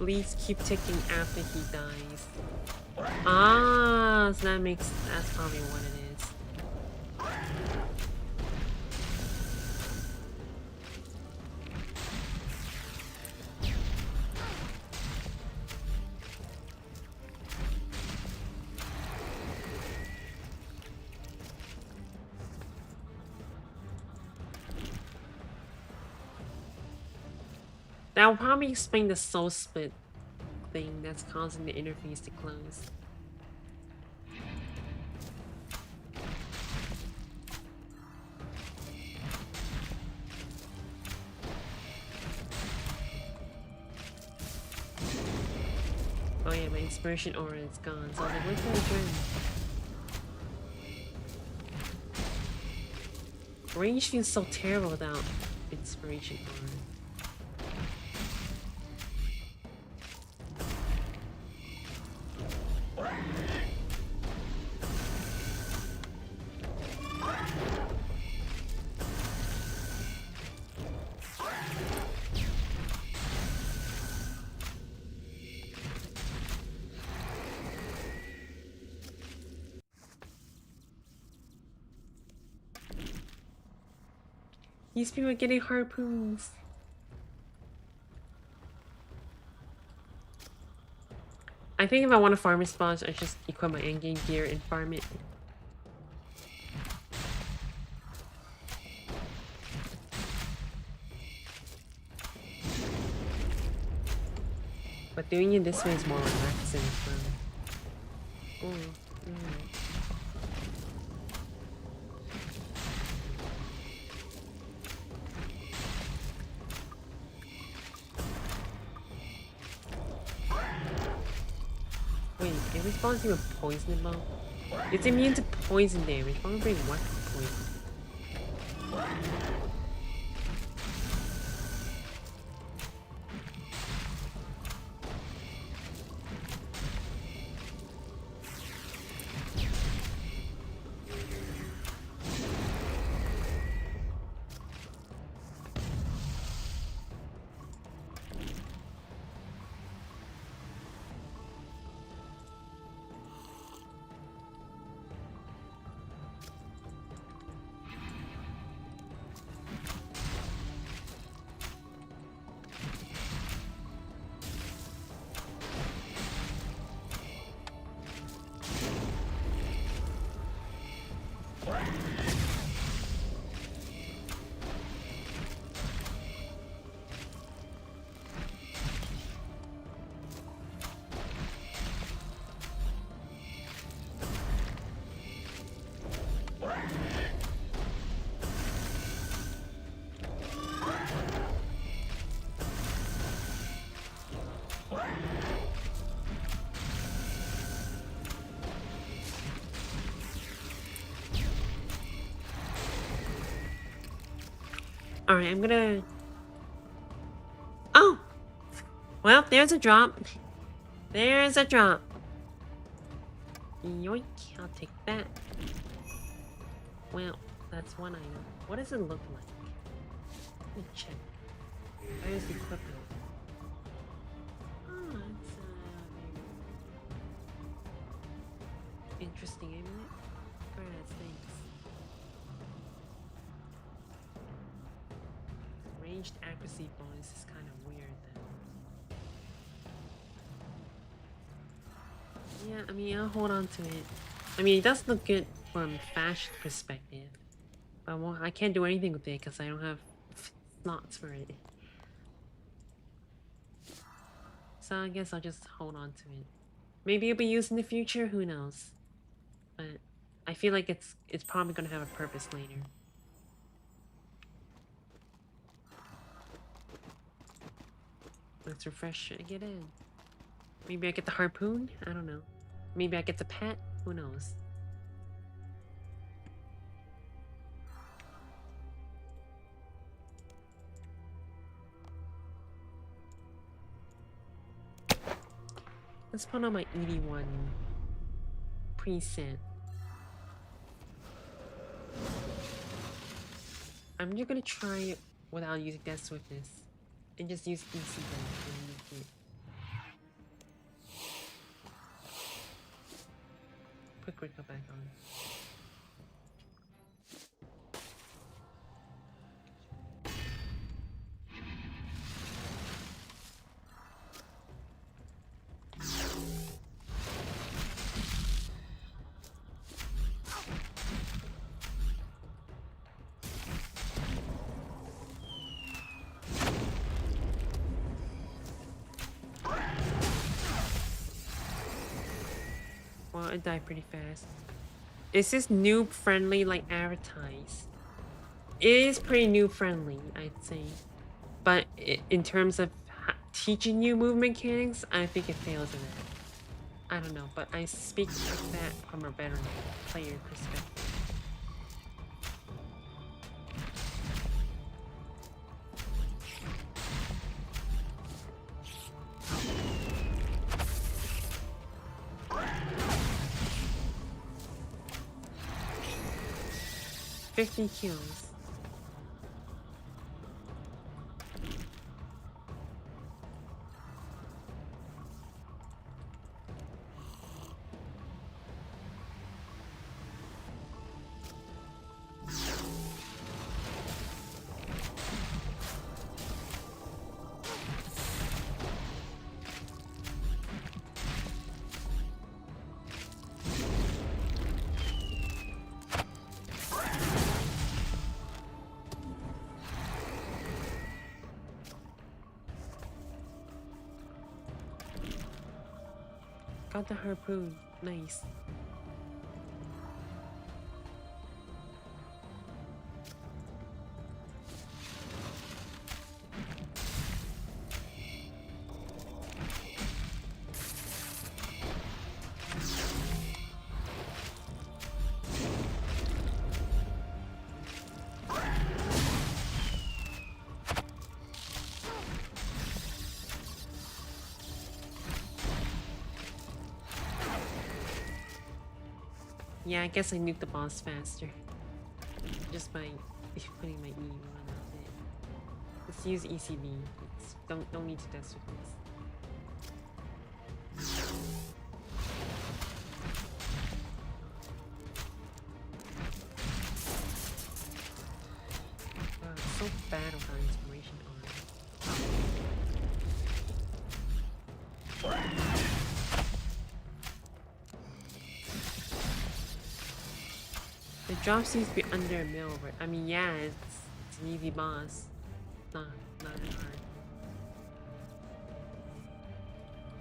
bleeds keep ticking after he dies. Ah, so that's probably what it is. That will probably explain the soul split thing that's causing the interface to close. Oh yeah, my inspiration aura is gone, so I was like, where's my adrenaline? Range feels so terrible without inspiration aura. These people are getting harpoons. I think if I want to farm response, I just equip my endgame gear and farm it. But doing it this way is more relaxing as well. Ooh, Wait, it responds to a poison bow? It's immune to poison damage. Why bring what poison? Alright, I'm gonna... Oh! Well, there's a drop. There's a drop. Yoink, I'll take that. Well, that's one item. What does it look like? Let me check. Where's the equipment? Oh, it's interesting amulet. Alright, thanks. Ranged accuracy bonus is kind of weird then. Yeah, I mean, I'll hold on to it. I mean, it does look good from fashion perspective. But well, I can't do anything with it because I don't have slots for it. So I guess I'll just hold on to it. Maybe it'll be used in the future, who knows? But I feel like it's probably gonna have a purpose later. Let's refresh and get in. Maybe I get the harpoon? I don't know. Maybe I get the pet? Who knows? Let's put on my 81 preset. I'm just gonna try it without using Death Swiftness and just use EC Bow and nuke it. put critical back on. Well, it died pretty fast. Is this noob friendly like advertised? It is pretty noob friendly, I'd say. But in terms of teaching you move mechanics, I think it fails in that. I don't know, but I speak of that from a veteran player perspective. $50 kills. Got the harpoon. Nice. Yeah, I guess I nuked the boss faster. Just by putting my E on it. Let's use ECB. Don't need to test with this. Wow, it's so bad without inspiration on. The drop seems to be under a mil, but I mean, yeah, it's an easy boss. Not hard.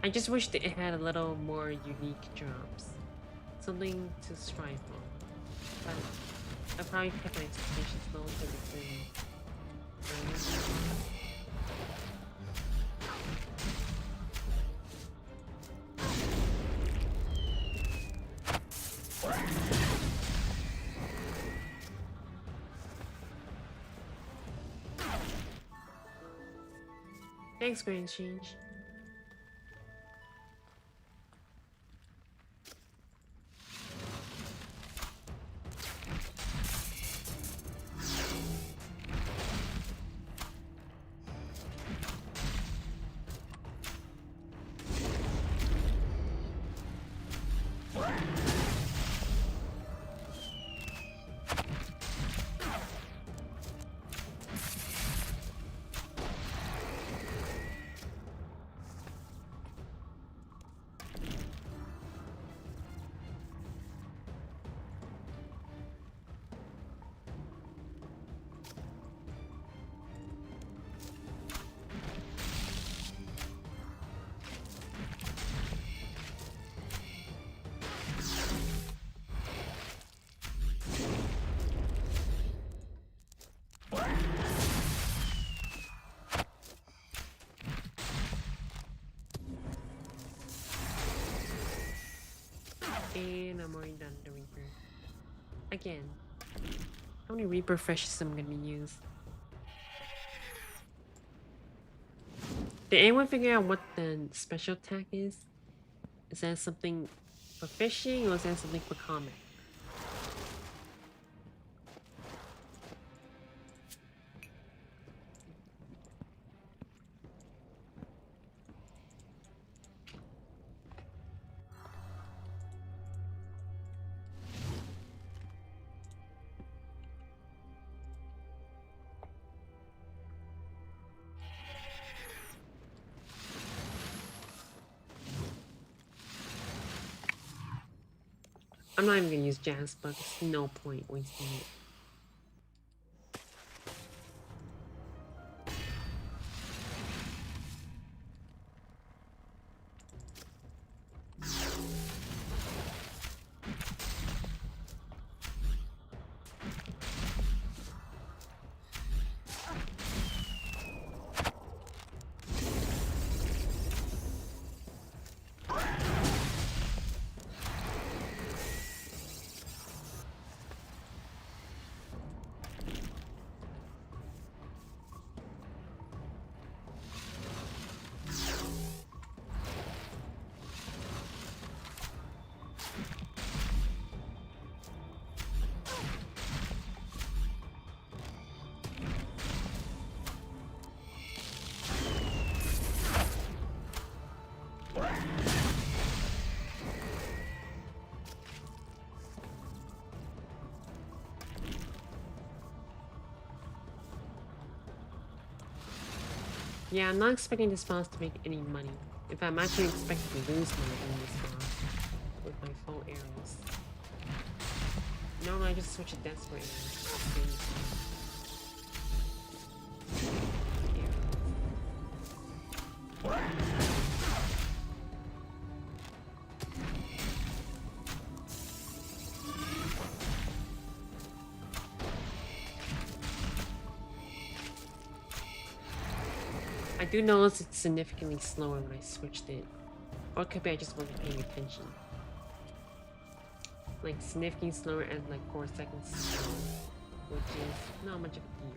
I just wish that it had a little more unique drops. Something to strive for. But I probably kept my expectations low for the game. Thanks, Grand Change. And I'm already done the Reaper. Again. How many Reaper freshes am I gonna use? Did anyone figure out what the special attack is? Is that something for fishing or is that something for combat? I'm not even gonna use Jas, but there's no point wasting it. Yeah, I'm not expecting this boss to make any money. In fact, I'm actually expecting to lose money in this boss with my full arrows. No, I just switch to Deathspore arrows. I do notice it's significantly slower when I switched it. Or it could be I just wasn't paying attention. Like significantly slower and like 4 seconds slower, which is not much of a deal.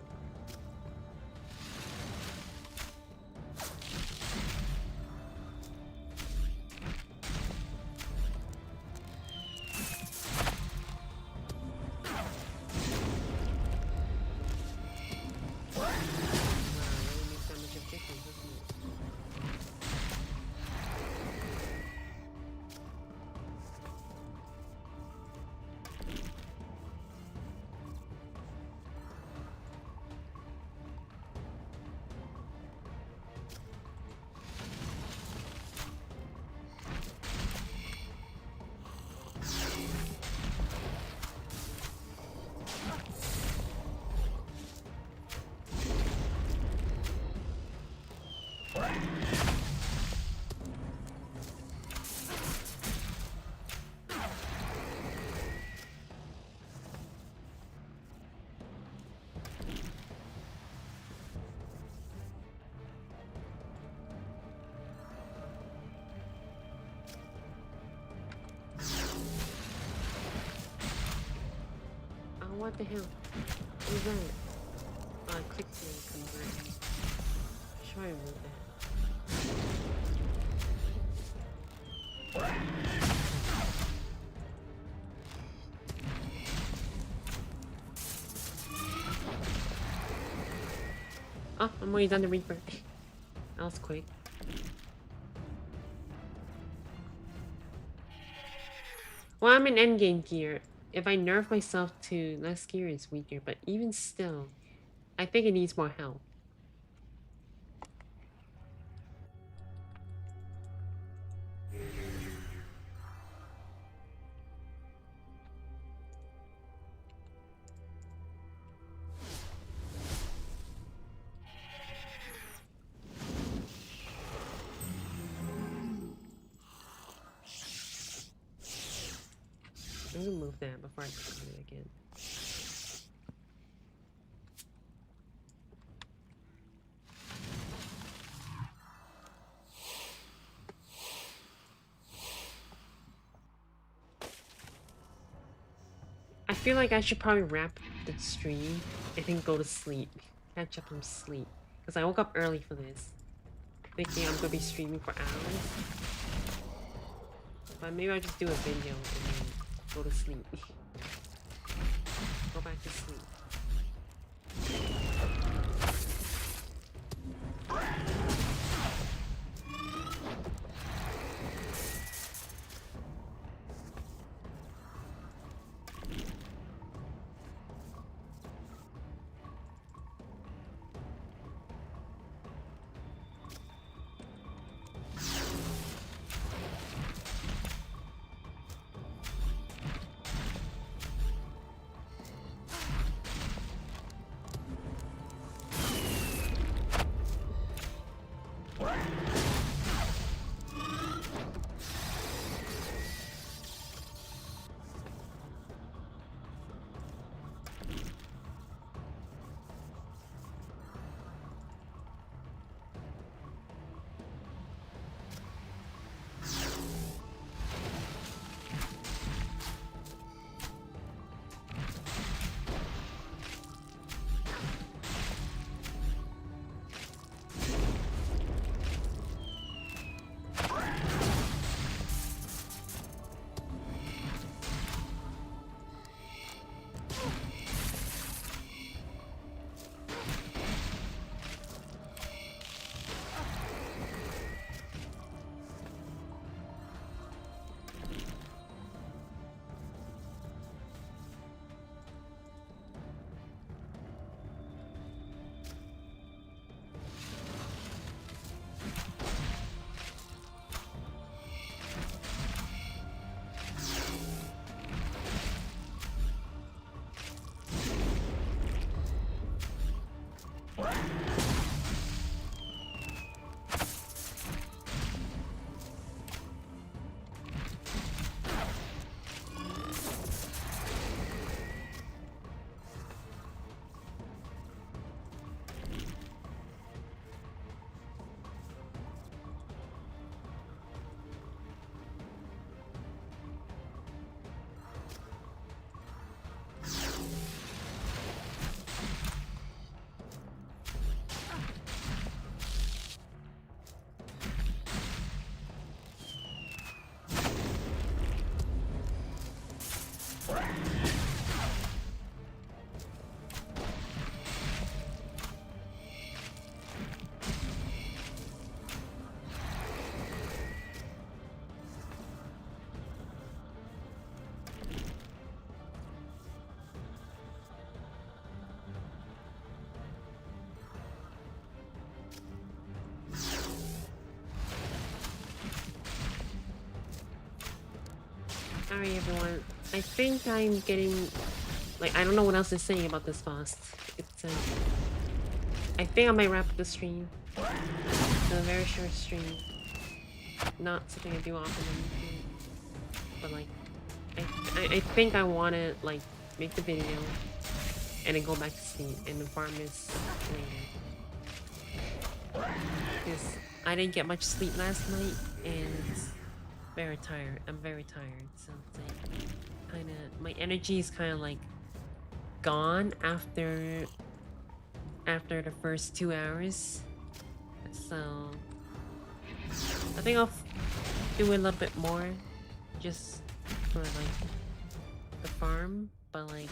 What the hell? What is that? Oh, I clicked to convert. Should I remove that? Oh, I'm already done the Reaper. That was quick. Well, I'm in endgame gear. If I nerf myself to less gear, it's weaker, but even still, I think it needs more health. I'm gonna move that before I click on it again. I feel like I should probably wrap the stream and then go to sleep. Catch up from sleep. Because I woke up early for this. Thinking I'm gonna be streaming for hours. But maybe I'll just do a video and then go to sleep. Go back to sleep. Alright everyone, I think I'm getting, like, I don't know what else to say about this boss. It's I think I might wrap up the stream. It's a very short stream. Not something I do often on YouTube. But like, I think I want to like make the video and then go back to sleep and then farm this later. Because I didn't get much sleep last night and very tired. I'm very tired, so it's like kind of my energy is kind of like gone after the first 2 hours. So I think I'll do a little bit more just for like the farm, but like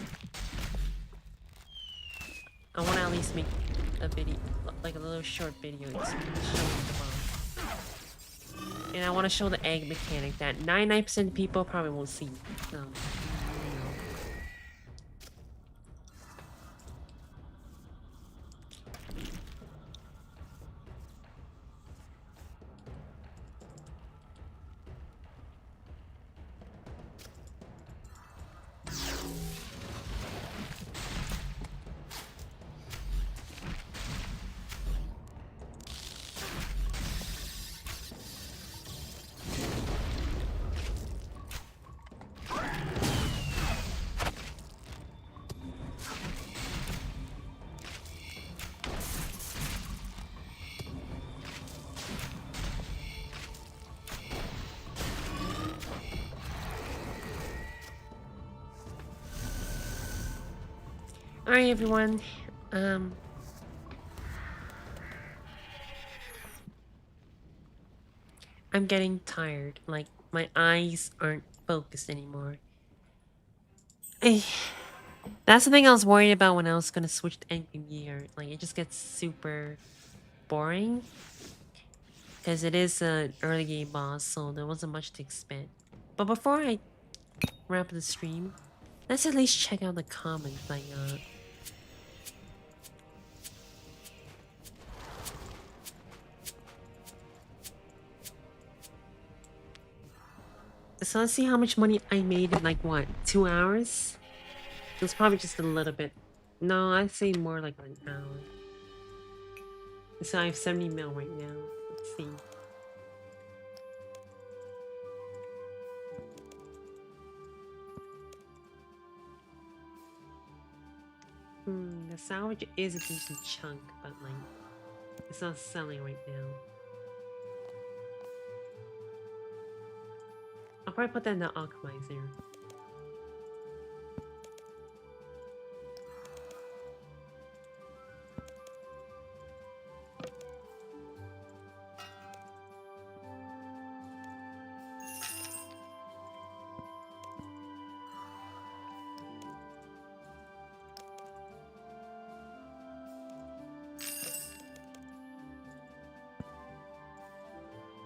I want to at least make a video, like a little short video showing the boss. And I want to show the egg mechanic that 99% of people probably won't see. So, you know. Alright everyone, I'm getting tired, like my eyes aren't focused anymore. That's the thing I was worried about when I was gonna switch to endgame gear, like it just gets super boring. Because it is an early game boss, so there wasn't much to expect. But before I wrap up the stream, let's at least check out the comments I got. So let's see how much money I made in like what, 2 hours? It was probably just a little bit. No, I'd say more like an hour. So I have 70 mil right now. Let's see. The salvage is a decent chunk, but like, it's not selling right now. I'll probably put that in the alchemizer.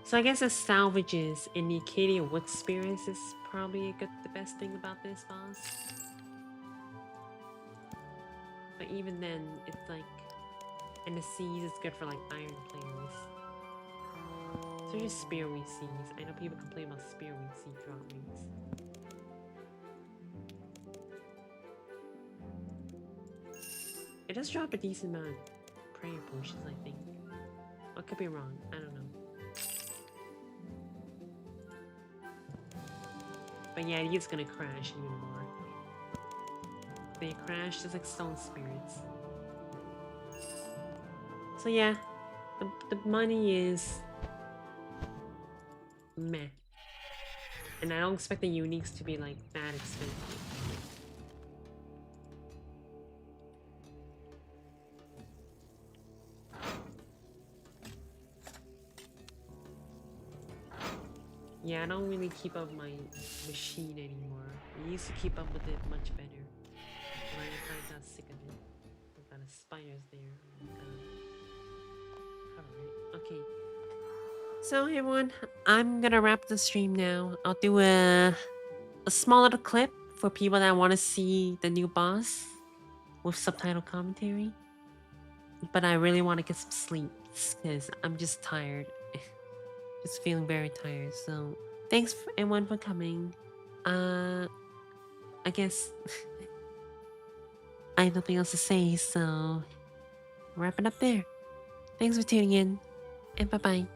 So I guess the salvages in the Acadia Wood Spirits is probably the best thing about this boss. But even then, it's like, and the seas is good for like iron players. So just spearweed seeds. I know people complain about spearweed seed drop rates. It does drop a decent amount of potions, I think. I could be wrong. I don't know. But yeah, he's gonna crash even more. They crash just like stone spirits. So yeah, the money is meh. And I don't expect the uniques to be like that expensive. Yeah, I don't really keep up my machine anymore. I used to keep up with it much better. But I kind of got sick of it. I've got spiders there. Oh my god. Alright, okay. So hey everyone, I'm gonna wrap the stream now. I'll do a small little clip for people that want to see the new boss with subtitle commentary. But I really want to get some sleep because I'm just tired. Just feeling very tired. So thanks for everyone for coming. I guess I have nothing else to say, so wrap it up there. Thanks for tuning in, and bye bye.